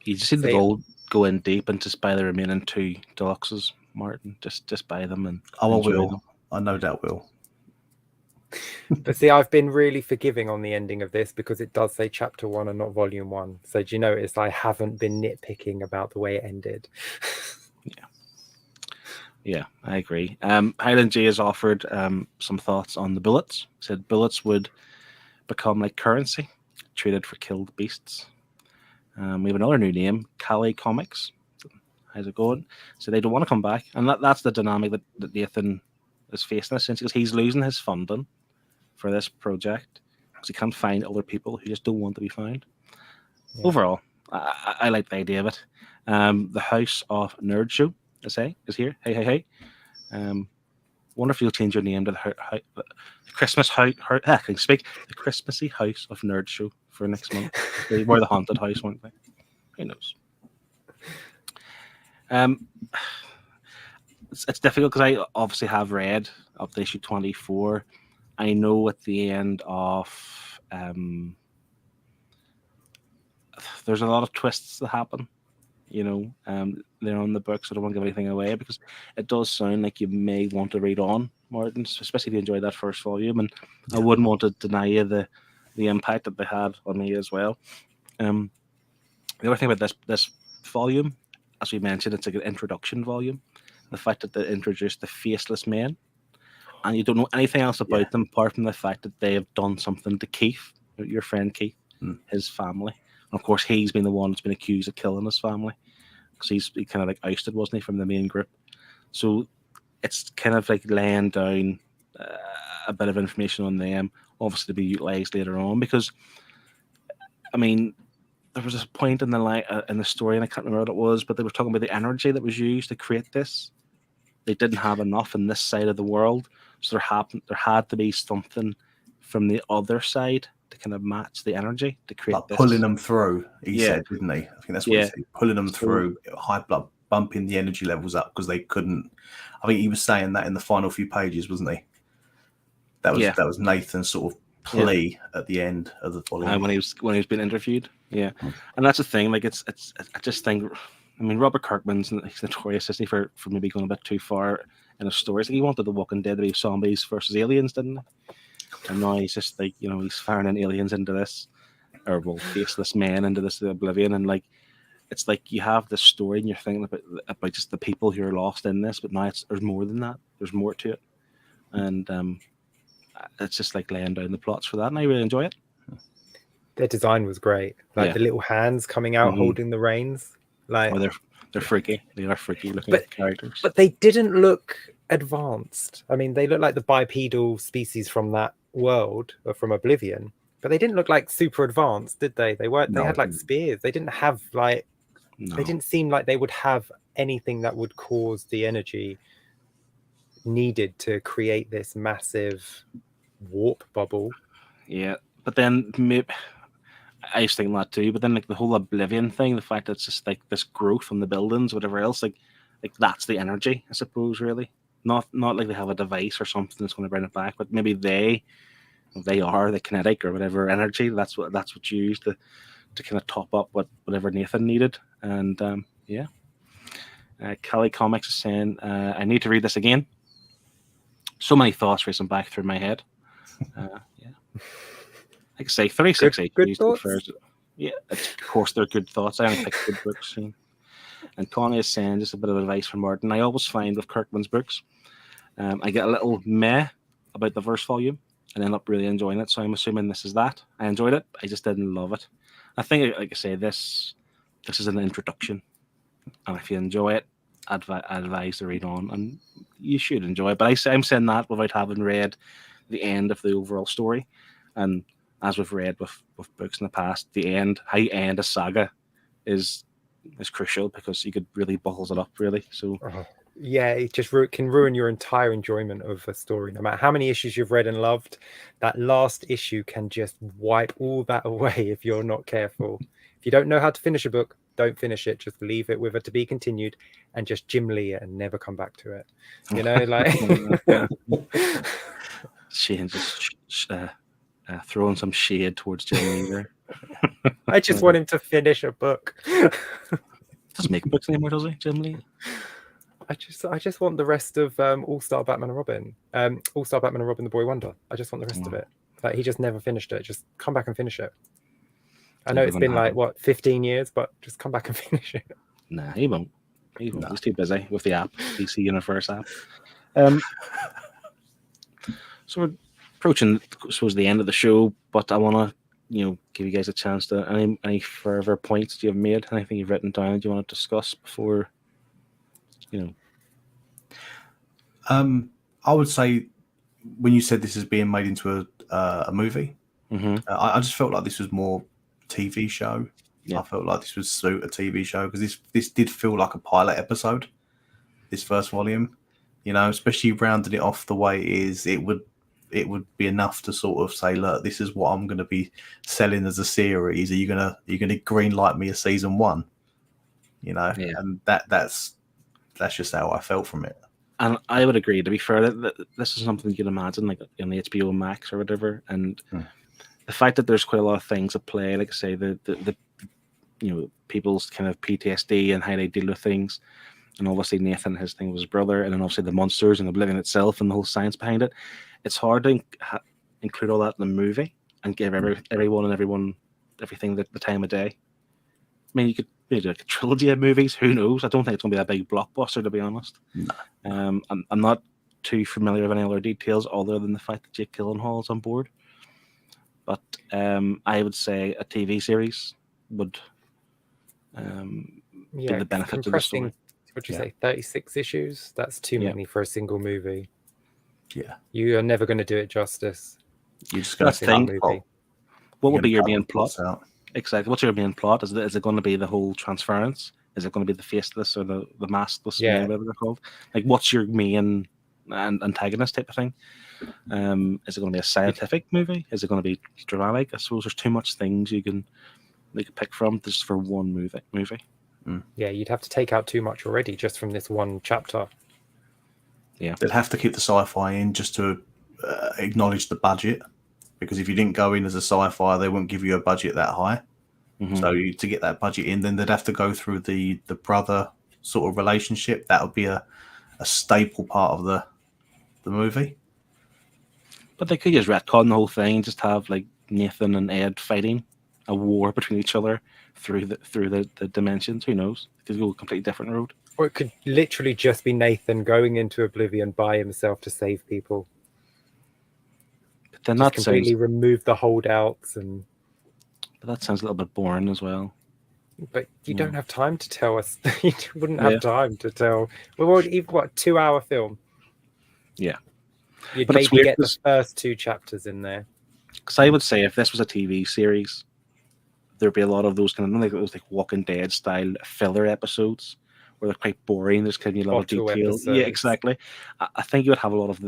You just need to go in deep and just buy the remaining 2 deluxes, Martin. Just buy them and I will. them. I no doubt will. But see, I've been really forgiving on the ending of this because it does say chapter 1 and not volume 1. So do you notice I haven't been nitpicking about the way it ended? Yeah, I agree. Highland J has offered some thoughts on the bullets. He said bullets would become like currency, traded for killed beasts. We have another new name, Calais Comics. How's it going? So they don't want to come back, and that's the dynamic that Nathan is facing, essentially, because he's losing his funding for this project because he can't find other people who just don't want to be found. Yeah. Overall, I like the idea of it. The House of Nerd Show, is here. Hey. Wonder if you'll change your name to the Christmas house. I can speak. The Christmassy House of Nerd Show for next month. They were the haunted house, weren't they? Who knows? It's difficult because I obviously have read up to issue 24. I know at the end of there's a lot of twists that happen. They're on the books. So I don't want to give anything away because it does sound like you may want to read on, Martin, especially if you enjoyed that first volume. And I wouldn't want to deny you the impact that they had on me as well. The other thing about this volume, as we mentioned, it's like an introduction volume. The fact that they introduced the faceless men, and you don't know anything else about them apart from the fact that they have done something to Keith, your friend Keith, his family. And of course, he's been the one that's been accused of killing his family because he kind of like ousted, wasn't he, from the main group. So it's kind of like laying down a bit of information on them, obviously to be utilized later on. Because, I mean, there was a point in the story, and I can't remember what it was, but they were talking about the energy that was used to create this. They didn't have enough in this side of the world, so there had to be something from the other side to kind of match the energy to create like this. Pulling them through, he said, didn't he? I think that's what he said. Pulling them through, high blood, bumping the energy levels up because they couldn't. I think he was saying that in the final few pages, wasn't he? That was Nathan's sort of plea at the end of the volume. When he was being interviewed, and that's the thing. Like it's I just think, I mean, Robert Kirkman's he's notorious, isn't he, for maybe going a bit too far in his stories. Like he wanted The Walking Dead to be zombies versus aliens, didn't he? And now he's just like, he's firing in aliens into this, or faceless men into this Oblivion, and like it's like you have this story and you're thinking about just the people who are lost in this, but now there's more than that. There's more to it. and it's just like laying down the plots for that, and I really enjoy it. Their design was great, like Yeah. the little hands coming out Mhm. holding the reins, like. Or they're freaky. They are freaky looking But- characters. But they didn't look advanced. I mean, they look like the bipedal species from that world, or from Oblivion, but they didn't look like super advanced, did they? They weren't. They No. had like spears. They didn't have like. No. They didn't seem like they would have anything that would cause the energy needed to create this massive warp bubble. Yeah, but then maybe I used to think that too. But then like the whole Oblivion thing, the fact that it's just like this growth from the buildings, whatever else, like that's the energy, I suppose. Really, not like they have a device or something that's going to bring it back, but maybe they are the kinetic or whatever energy. That's what's used to kind of top up whatever Nathan needed. And yeah, Kelly Comics is saying I need to read this again. So many thoughts racing back through my head. Yeah. Like I say, 36 Good issues. thoughts? Yeah, of course they're good thoughts. I only pick good books. And Connie is saying, just a bit of advice from Martin. I always find with Kirkman's books, I get a little meh about the first volume and end up really enjoying it. So I'm assuming this is that. I enjoyed it. I just didn't love it. I think, like I say, this is an introduction. And if you enjoy it, I'd advise to read on. And you should enjoy it. But I'm saying that without having read the end of the overall story. And as we've read with books in the past, how you end a saga is crucial, because you could really balls it up, really. So Yeah, it just can ruin your entire enjoyment of a story. No matter how many issues you've read and loved, that last issue can just wipe all that away if you're not careful. If you don't know how to finish a book, don't finish it. Just leave it with it to be continued, and just Jim Lee it and never come back to it. You know, like Shane just throwing some shade towards Jim Lee there. I just want him to finish a book. Doesn't make books anymore, does he, Jim Lee? I just want the rest of All-Star Batman and Robin. All-Star Batman and Robin the Boy Wonder. I just want the rest of it. Like, he just never finished it. Just come back and finish it. I know it's been like 15 years, but just come back and finish it. Nah, he won't. He's too busy with the app, DC Universe app. So we're approaching, I suppose, the end of the show, but I want to, give you guys a chance to any further points you have made, anything you've written down that you want to discuss before, I would say, when you said this is being made into a movie, I just felt like this was more TV show. Yeah. I felt like this was suit a TV show, because this did feel like a pilot episode, this first volume, especially rounding it off the way it is. It would be enough to sort of say, look, this is what I'm going to be selling as a series. Are you gonna green light me a season 1? And that's just how I felt from it. And I would agree, to be fair, that this is something you can imagine, like on the HBO Max or whatever. And the fact that there's quite a lot of things at play, like I say, the people's kind of PTSD and how they deal with things. And obviously Nathan, his thing was his brother, and then obviously the monsters and Oblivion itself and the whole science behind it. It's hard to include all that in the movie and give everyone everything the time of day. I mean, you could maybe do like a trilogy of movies. Who knows? I don't think it's going to be a big blockbuster, to be honest. No. I'm not too familiar with any other details other than the fact that Jake Gyllenhaal is on board. But I would say a TV series would be the benefit to the story. What'd you say? 36 issues? That's too many for a single movie. Yeah, you are never going to do it justice. You're just going to think. What would be your main plot? Exactly. What's your main plot? Is it going to be the whole transference? Is it going to be the faceless or the maskless? Yeah. Whatever they're called. Like, what's your main antagonist type of thing? Is it going to be a scientific movie? Is it going to be dramatic? I suppose there's too much things you can pick from just for one movie. Yeah, you'd have to take out too much already just from this one chapter. Yeah, they'd have to keep the sci-fi in just to acknowledge the budget, because if you didn't go in as a sci-fi, they wouldn't give you a budget that high. So to get that budget in, then they'd have to go through the brother sort of relationship. That would be a staple part of the movie. But they could just retcon the whole thing and just have like Nathan and Ed fighting a war between each other through the dimensions. Who knows? It could go a completely different road. Or it could literally just be Nathan going into Oblivion by himself to save people. Then just that completely sounds, remove the holdouts, and but that sounds a little bit boring as well. but you Yeah. don't have time to tell us. You wouldn't Yeah. have time to tell. We've already, what, 2-hour film? Yeah. You'd But it's maybe weird get the first 2 chapters in there. because I would say if this was a TV series, there'd be a lot of those kind of like those like Walking Dead style filler episodes where they're quite boring. There's kind of a lot of Bottle detail. episodes. Yeah, exactly. I think you would have a lot of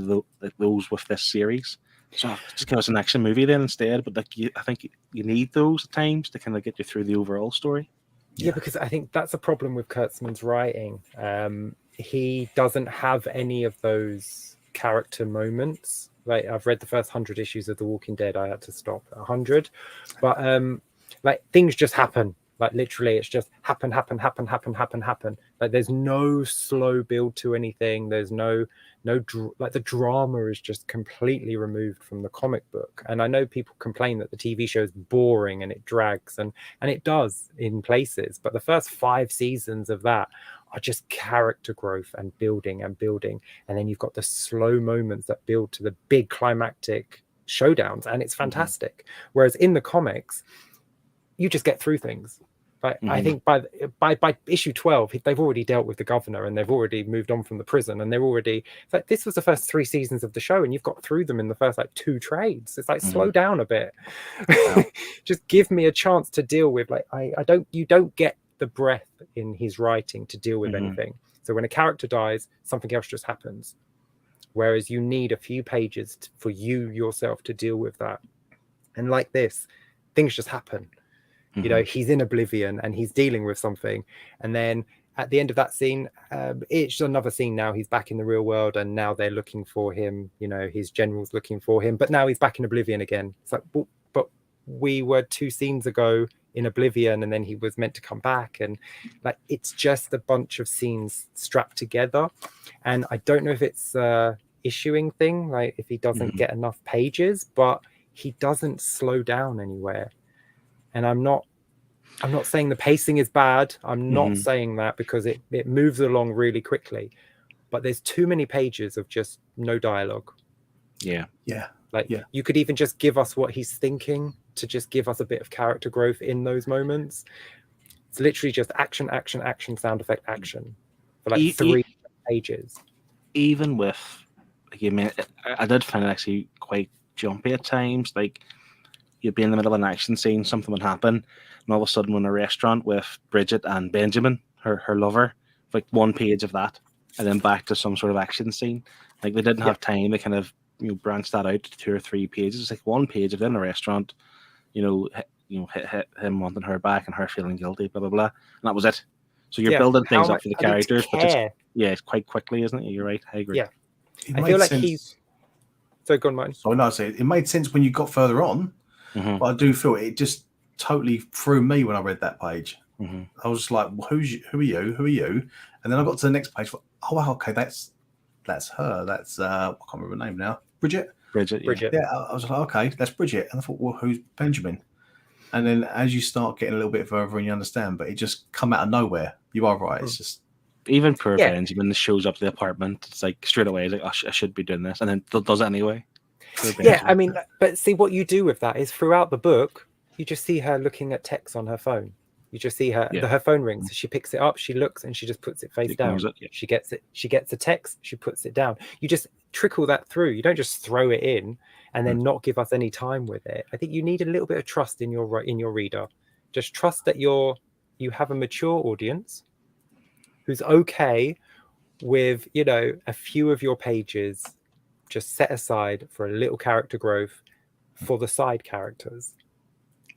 those with this series. So just give us an action movie then instead. But like, I think you need those at times to kind of get you through the overall story. Yeah, because I think that's a problem with Kurtzman's writing. He doesn't have any of those character moments. Like, I've read the first 100 issues of The Walking Dead. I had to stop at 100. But like, things just happen. Like, literally, it's just happen. Like, there's no slow build to anything. There's no like, the drama is just completely removed from the comic book. And I know people complain that the TV show is boring and it drags, and it does in places. But the first 5 seasons of that are just character growth and building. And then you've got the slow moments that build to the big climactic showdowns, and it's fantastic. Whereas in the comics, you just get through things. Like, I think by issue 12, they've already dealt with the governor, and they've already moved on from the prison, and they're already, it's like, this was the first 3 seasons of the show, and you've got through them in the first like 2 trades. It's like, slow down a bit. Wow. Just give me a chance to deal with, like, you don't get the breath in his writing to deal with anything. So when a character dies, something else just happens. Whereas you need a few pages for you yourself to deal with that. And like this, things just happen. You know, he's in Oblivion and he's dealing with something. And then at the end of that scene, it's another scene now. He's back in the real world, and now they're looking for him. You know, his general's looking for him. But now he's back in Oblivion again. It's like, but we were 2 scenes ago in Oblivion, and then he was meant to come back. And like, it's just a bunch of scenes strapped together. And I don't know if it's a issuing thing, like if he doesn't get enough pages, but he doesn't slow down anywhere. And I'm not saying the pacing is bad. I'm not saying that, because it moves along really quickly. But there's too many pages of just no dialogue. Yeah. You could even just give us what he's thinking, to just give us a bit of character growth in those moments. It's literally just action, sound effect, action for like 3 pages. Even with, like, I mean, I did find it actually quite jumpy at times. Like, you'd be in the middle of an action scene, something would happen, and all of a sudden we're in a restaurant with Bridget and Benjamin, her lover, like 1 page of that, and then back to some sort of action scene. Like, they didn't have time to kind of, you know, branch that out to 2 or 3 pages. It's like 1 page of in a restaurant, him wanting her back and her feeling guilty, blah blah blah, and that was it. So you're building things up for the characters, but just, it's quite quickly, isn't it? You're right. I agree. Yeah, I feel like he's. So go on, Martin. So I say it made sense when you got further on. But I do feel it just totally threw me when I read that page. I was like, well, who are you? And then I got to the next page. Oh, wow, okay, that's her. That's I can't remember her name now. Bridget. Yeah, I was like, okay, that's Bridget. And I thought, well, who's Benjamin? And then as you start getting a little bit further and you understand, but it just come out of nowhere. You are right. It's just, even poor Benjamin shows up to the apartment. It's like straight away, it's like, I should be doing this, and then does it anyway. Yeah, I mean, but see, what you do with that is throughout the book, you just see her looking at text on her phone. You just see her, her phone rings. She picks it up, she looks, and she just puts it face down. She gets a text, she puts it down. You just trickle that through. You don't just throw it in and then not give us any time with it. I think you need a little bit of trust in your reader. Just trust that you have a mature audience who's okay with, a few of your pages just set aside for a little character growth for the side characters.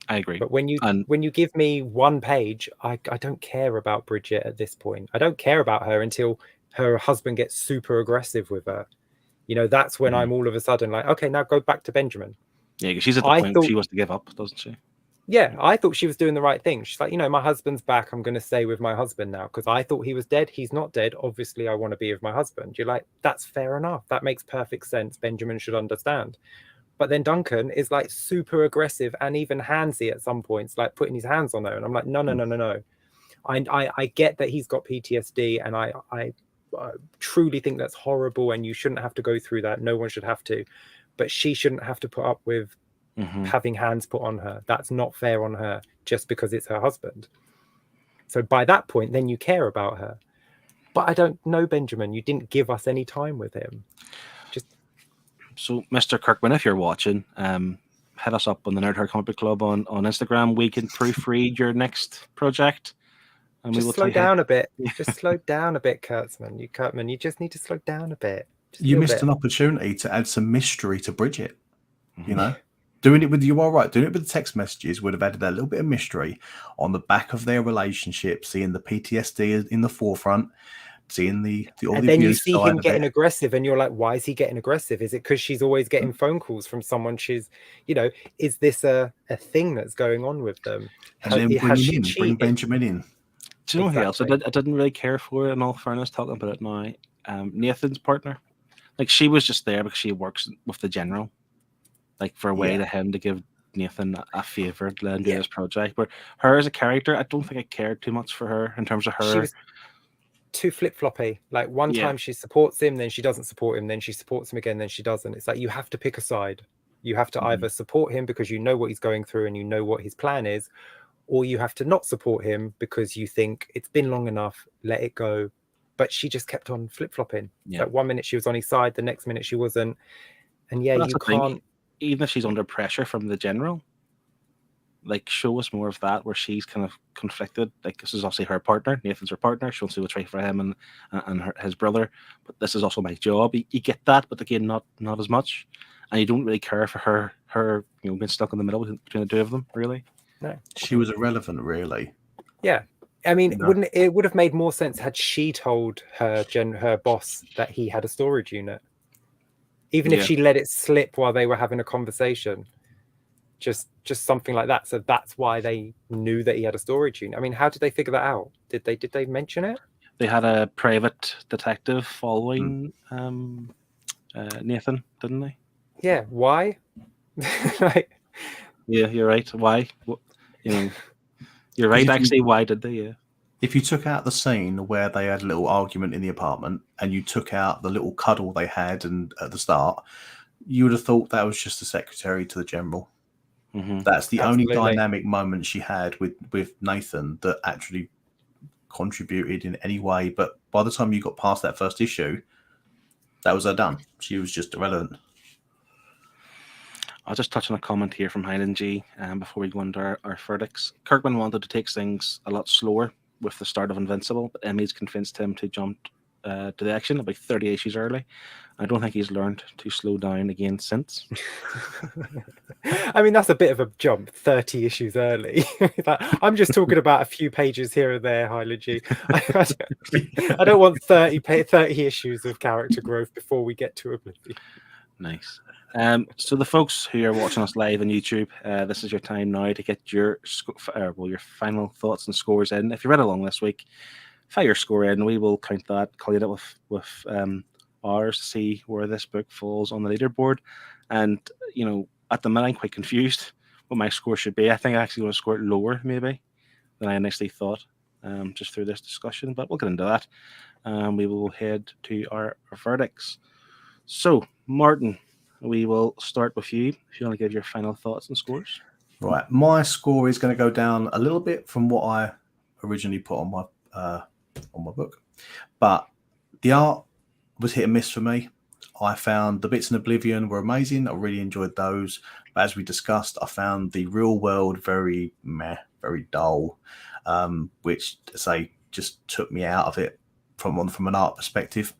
I agree. But when you give me 1 page, I don't care about Bridget at this point. I don't care about her until her husband gets super aggressive with her. That's when I'm all of a sudden like, okay, now go back to Benjamin. Yeah, because she's at the point where she wants to give up, doesn't she? Yeah, I thought she was doing the right thing. She's like, my husband's back. I'm going to stay with my husband now because I thought he was dead. He's not dead. Obviously, I want to be with my husband. You're like, that's fair enough. That makes perfect sense. Benjamin should understand. But then Duncan is like super aggressive and even handsy at some points, like putting his hands on her. And I'm like, no. I get that he's got PTSD, and I truly think that's horrible, and you shouldn't have to go through that. No one should have to. but she shouldn't have to put up with having hands put on her. That's not fair on her just because it's her husband. So by that point, then you care about her. But I don't know, Benjamin. You didn't give us any time with him. So, Mr. Kirkman, if you're watching, hit us up on the Nerd Herd Comic Book Club on Instagram. We can proofread your next project. And we will slow down a bit. Just slow down a bit, Kurtzman. You just need to slow down a bit. You missed an opportunity to add some mystery to Bridget. You know, doing it with doing it with the text messages would have added a little bit of mystery on the back of their relationship, seeing the PTSD in the forefront, seeing and then you see him getting aggressive, and you're like, why is he getting aggressive? Is it because she's always getting phone calls from someone she's, is this a thing that's going on with them? And then bring Benjamin in. Do you know who else I didn't really care for, in all fairness, talking about it now? Nathan's partner. Like, she was just there because she works with the general, like, for a way to him to give Nathan a favour and do this project. But her as a character, I don't think I cared too much for her in terms of her. She was too flip-floppy. Like, one time she supports him, then she doesn't support him, then she supports him again, then she doesn't. It's like, you have to pick a side. You have to either support him because you know what he's going through and you know what his plan is, or you have to not support him because you think it's been long enough, let it go. But she just kept on flip-flopping. Like, 1 minute she was on his side, the next minute she wasn't. And you can't... Even if she's under pressure from the general, like, show us more of that, where she's kind of conflicted. Like, this is obviously her partner, Nathan's her partner. She wants to do what's right for him and his brother, but this is also my job. You get that, but again, not as much. And you don't really care for her being stuck in the middle between the two of them, really. No, she was irrelevant, really. Yeah, I mean, wouldn't it would have made more sense had she told her boss that he had a storage unit, even if she let it slip while they were having a conversation, just something like that. So that's why they knew that he had a storage unit. I mean, how did they figure that out? Did they mention it? They had a private detective following Nathan, didn't they? Yeah. Why? Yeah, you're right. Why? You're right. Actually, why did they? Yeah. If you took out the scene where they had a little argument in the apartment, and you took out the little cuddle they had and at the start, you would have thought that was just the secretary to the general. That's the only dynamic moment she had with Nathan that actually contributed in any way. But by the time you got past that first issue, that was her done. She was just irrelevant. I'll just touch on a comment here from Highland G before we go into our verdicts. Kirkman wanted to take things a lot slower with the start of Invincible, but Emmy's convinced him to jump to the action about 30 issues early. I don't think he's learned to slow down again since. I mean, that's a bit of a jump, 30 issues early. I'm just talking about a few pages here and there, Highland G. I don't want 30 issues of character growth before we get to Oblivion. Nice. So the folks who are watching us live on YouTube, this is your time now to get your your final thoughts and scores in. If you read along this week, fire your score in. We will count that, collate it with ours to see where this book falls on the leaderboard. And at the minute, I'm quite confused what my score should be. I think I actually want to score it lower maybe than I initially thought, just through this discussion. But we'll get into that. We will head to our verdicts. So, Martin, we will start with you. If you want to give your final thoughts and scores. Right. My score is going to go down a little bit from what I originally put on my book. But the art was hit and miss for me. I found the bits in Oblivion were amazing. I really enjoyed those. But as we discussed, I found the real world very meh, very dull, which, say, just took me out of it from an art perspective.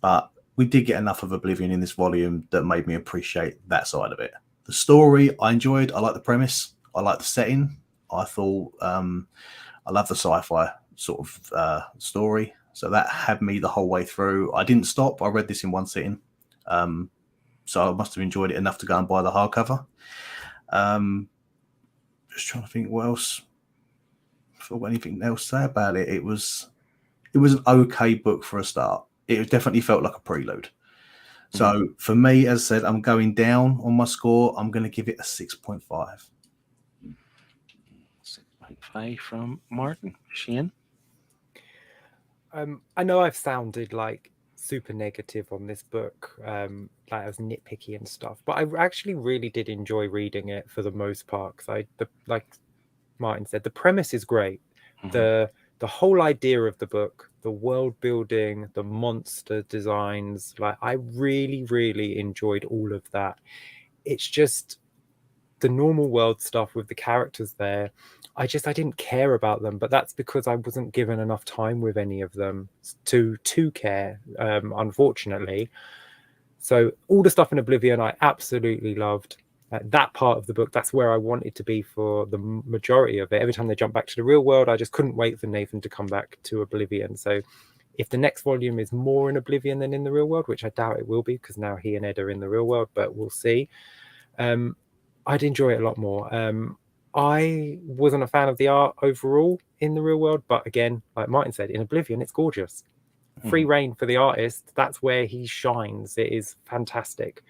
But we did get enough of Oblivion in this volume that made me appreciate that side of it. The story I enjoyed. I like the premise. I like the setting. I thought I love the sci-fi sort of story. So that had me the whole way through. I didn't stop. I read this in one sitting. So I must have enjoyed it enough to go and buy the hardcover. Just trying to think what else. If I've got anything else to say about it. It was an okay book for a start. It definitely felt like a prelude. So for me, as I said, I'm going down on my score. I'm going to give it a 6.5. 6.5 from Martin. Shane? I know I've sounded like super negative on this book. Like I was nitpicky and stuff, but I actually really did enjoy reading it for the most part. Because like Martin said, the premise is great. Mhm. The whole idea of the book, the world building, the monster designs, like I really, really enjoyed all of that. It's just the normal world stuff with the characters there. I didn't care about them, but that's because I wasn't given enough time with any of them to care, unfortunately. So all the stuff in Oblivion I absolutely loved. That part of the book, that's where I wanted to be for the majority of it. Every time they jump back to the real world, I just couldn't wait for Nathan to come back to Oblivion. So if the next volume is more in Oblivion than in the real world, which I doubt it will be, because now he and Ed are in the real world, but we'll see. I'd enjoy it a lot more. I wasn't a fan of the art overall in the real world, but again, like Martin said, in Oblivion, it's gorgeous. Free reign for the artist. That's where he shines. It is fantastic.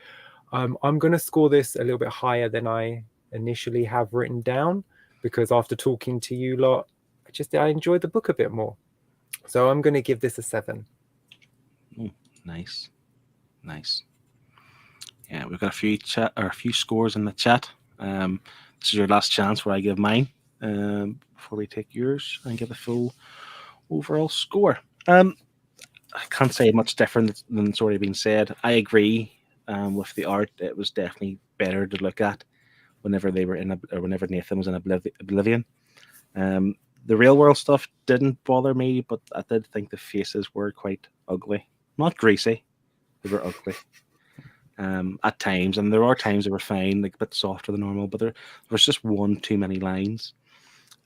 I'm going to score this a little bit higher than I initially have written down, because after talking to you lot, I enjoyed the book a bit more. So I'm going to give this a 7. Nice. Yeah, we've got a few scores in the chat. This is your last chance where I give mine before we take yours and give a full overall score. I can't say much different than it's already been said. I agree with the art. It was definitely better to look at whenever whenever Nathan was in Oblivion. The real world stuff didn't bother me, but I did think the faces were quite ugly. Not greasy, they were ugly. At times, and there are times they were fine, like a bit softer than normal, but there was just one too many lines.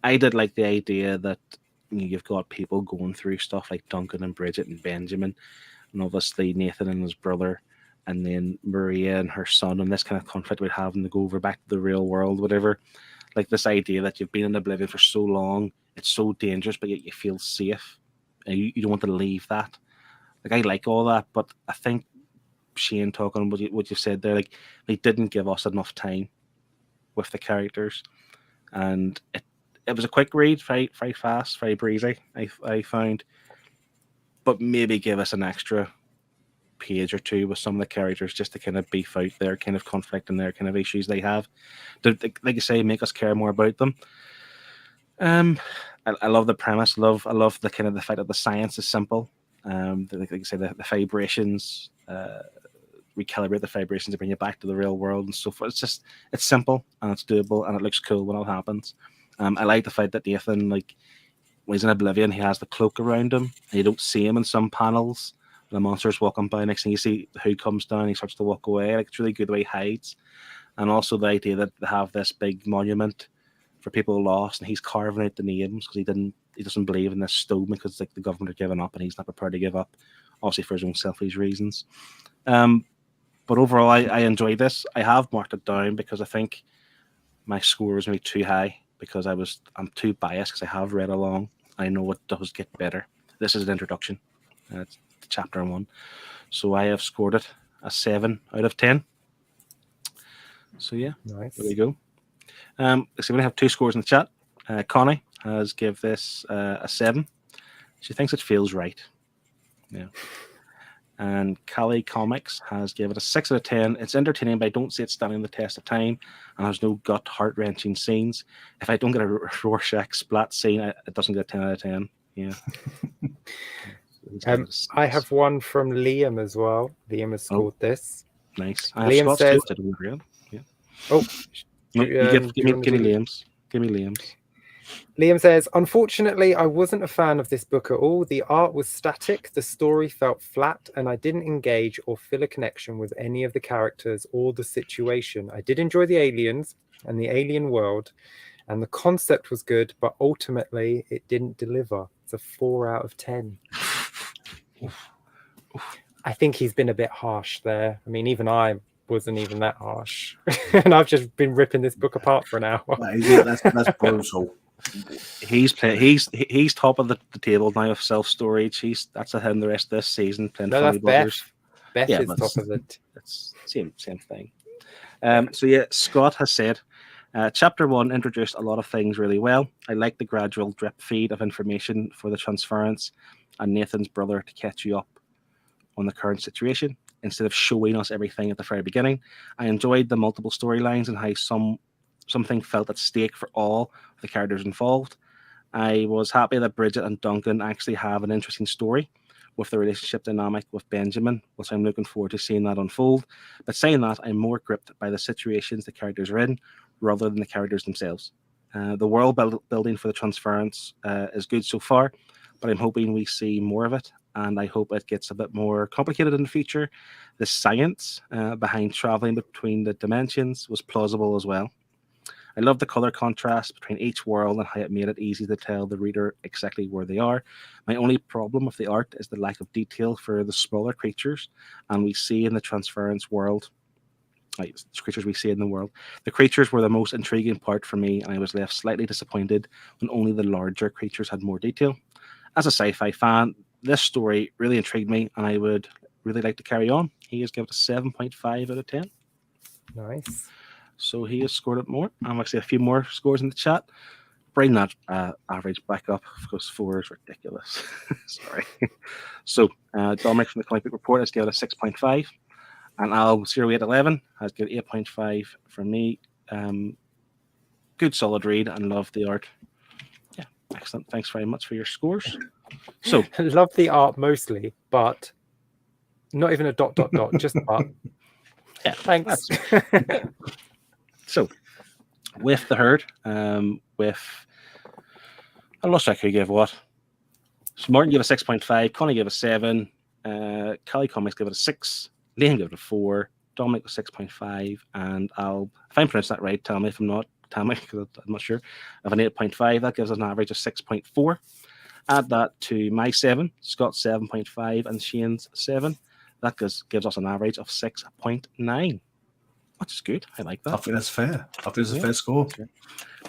I did like the idea that you've got people going through stuff like Duncan and Bridget and Benjamin, and obviously Nathan and his brother, and then Maria and her son, and this kind of conflict with having to go over back to the real world, whatever. Like this idea that you've been in Oblivion for so long, it's so dangerous, but yet you feel safe, and you don't want to leave that. Like I like all that, but I think Shane, talking what you've said there, like they didn't give us enough time with the characters, and it was a quick read, very fast, very breezy. I found, but maybe give us an extra page or two with some of the characters just to kind of beef out their kind of conflict and their kind of issues they have. Like you say, make us care more about them. I love the premise. I love the kind of the fact that the science is simple. Like you say, the vibrations. Recalibrate the vibrations to bring you back to the real world and so forth. It's simple and it's doable and it looks cool when it happens. I like the fact that Nathan, like when he's in Oblivion, he has the cloak around him and you don't see him in some panels. The monster's walking by, next thing you see the hood comes down, he starts to walk away. Like it's really good the way he hides. And also the idea that they have this big monument for people lost and he's carving out the names because he doesn't believe in this stone because like the government are giving up and he's not prepared to give up, obviously for his own selfish reasons. But overall, I enjoyed this. I have marked it down because I think my score was maybe too high because I'm too biased because I have read along. I know it does get better. This is an introduction. It's chapter 1. So I have scored it a 7 out of 10. So yeah, nice. There we go. So we only have 2 scores in the chat. Connie has give this a 7. She thinks it feels right. Yeah. And Callie Comics has given it a 6 out of 10. It's entertaining, but I don't see it standing the test of time. And there's no gut, heart-wrenching scenes. If I don't get a Rorschach splat scene, it doesn't get a 10 out of 10. Yeah. I have one from Liam as well. Liam has scored this. Nice. Liam says, yeah. Oh, no, give me Liam's. Give me Liam's. Liam says, unfortunately, I wasn't a fan of this book at all. The art was static, the story felt flat, and I didn't engage or feel a connection with any of the characters or the situation. I did enjoy the aliens and the alien world, and the concept was good, but ultimately it didn't deliver. It's a 4 out of 10. I think he's been a bit harsh there. I mean, even I wasn't even that harsh. And I've just been ripping this book apart for an hour. That's brutal. He's top of the table now of self storage. That's a him the rest of this season playing. No, that's Beth. Beth is top of it. It's same thing. So yeah, Scott has said, chapter 1 introduced a lot of things really well. I like the gradual drip feed of information for the transference and Nathan's brother to catch you up on the current situation instead of showing us everything at the very beginning. I enjoyed the multiple storylines and how something felt at stake for all the characters involved. I was happy that Bridget and Duncan actually have an interesting story with the relationship dynamic with Benjamin, which I'm looking forward to seeing that unfold. But saying that, I'm more gripped by the situations the characters are in rather than the characters themselves. The world building for the transference is good so far, but I'm hoping we see more of it, and I hope it gets a bit more complicated in the future. The science behind traveling between the dimensions was plausible as well. I love the color contrast between each world and how it made it easy to tell the reader exactly where they are. My only problem with the art is the lack of detail for the smaller creatures, and we see in the transference world. Like the creatures we see in the world. The creatures were the most intriguing part for me, and I was left slightly disappointed when only the larger creatures had more detail. As a sci-fi fan, this story really intrigued me, and I would really like to carry on. He has given it a 7.5 out of 10. Nice. So he has scored it more. I'm actually a few more scores in the chat. Bring that average back up because 4 is ridiculous. Sorry. So Dominic from the Comic Book Report has given it a 6.5. And Al 0811 has given 8.5 from me. Good solid read and love the art. Yeah, excellent. Thanks very much for your scores. So I love the art mostly, but not even a ... just but. Yeah, Thanks. So with the herd, with I lost track who gave what. So Martin gave a 6.5, Connie gave a 7, Cali Comics gave it a 6, Liam gave it a 4, Dominic was 6.5, and I'll, if I'm pronouncing that right, tell me if I'm not, tell me, because I'm not sure, of an 8.5. That gives us an average of 6.4. Add that to my 7, Scott's 7.5, and Shane's 7. That gives us an average of 6.9. Which is good. I like that. I think that's fair. I think it's a fair score. Okay.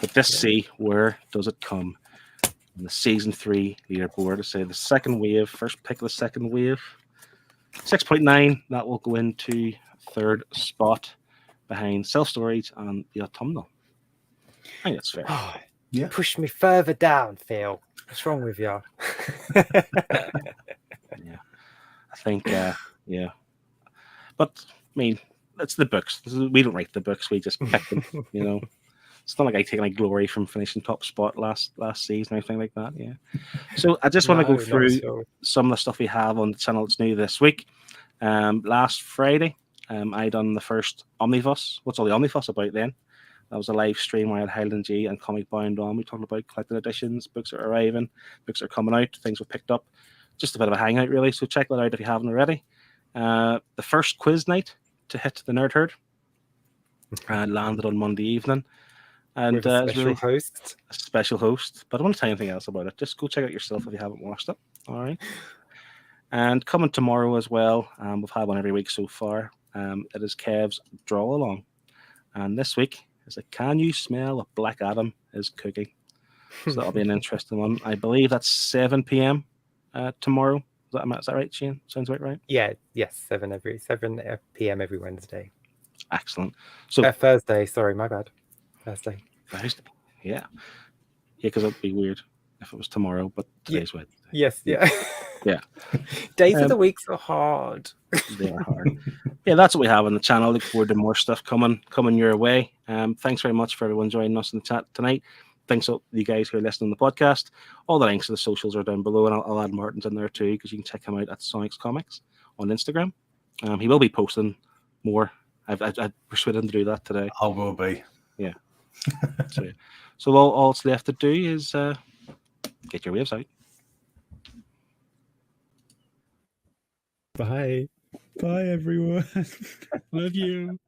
But let's see, where does it come? On the season 3 leaderboard, to say the second wave, first pick of the second wave, 6.9. That will go into third spot behind Self Storage and the Autumnal. I think that's fair. Oh, Yeah. push me further down, Phil. What's wrong with you? Yeah, I think, yeah. But I mean, it's the books. We don't write the books. We just pick them. You know, it's not like I take any glory from finishing top spot last season or anything like that. Yeah. So I just want to go through some of the stuff we have on the channel that's new this week. Last Friday, I done the first Omnibus. What's all the Omnibus about then? That was a live stream where I had Highland G and Comic Bound on. We talked about collected editions, books are arriving, books are coming out, things were picked up. Just a bit of a hangout, really. So check that out if you haven't already. The first quiz night to hit the Nerd Herd landed on Monday evening. And with a special host. A special host. But I don't want to tell you anything else about it. Just go check it yourself if you haven't watched it. All right. And coming tomorrow as well, we've had one every week so far. It is Kev's Draw Along. And this week is a Can You Smell a Black Adam is Cooking? So that'll be an interesting one. I believe that's 7 p.m. Tomorrow. Is that right, Shane? Sounds about right? Yeah, yes, 7 p.m. every Wednesday. Excellent. So Thursday, sorry, my bad. Thursday. Yeah. Yeah, because it'd be weird if it was tomorrow, but today's Wednesday. Yes, yeah. Yeah. Days of the weeks are hard. They are hard. Yeah, that's what we have on the channel. Look forward to more stuff coming your way. Thanks very much for everyone joining us in the chat tonight. Thanks to you guys who are listening to the podcast. All the links to the socials are down below, and I'll add Martin's in there too, because you can check him out at Sonic's Comics on Instagram. He will be posting more. I've persuaded him to do that today. I will be. Yeah. So all it's left to do is get your waves out. Bye. Bye, everyone. Love you.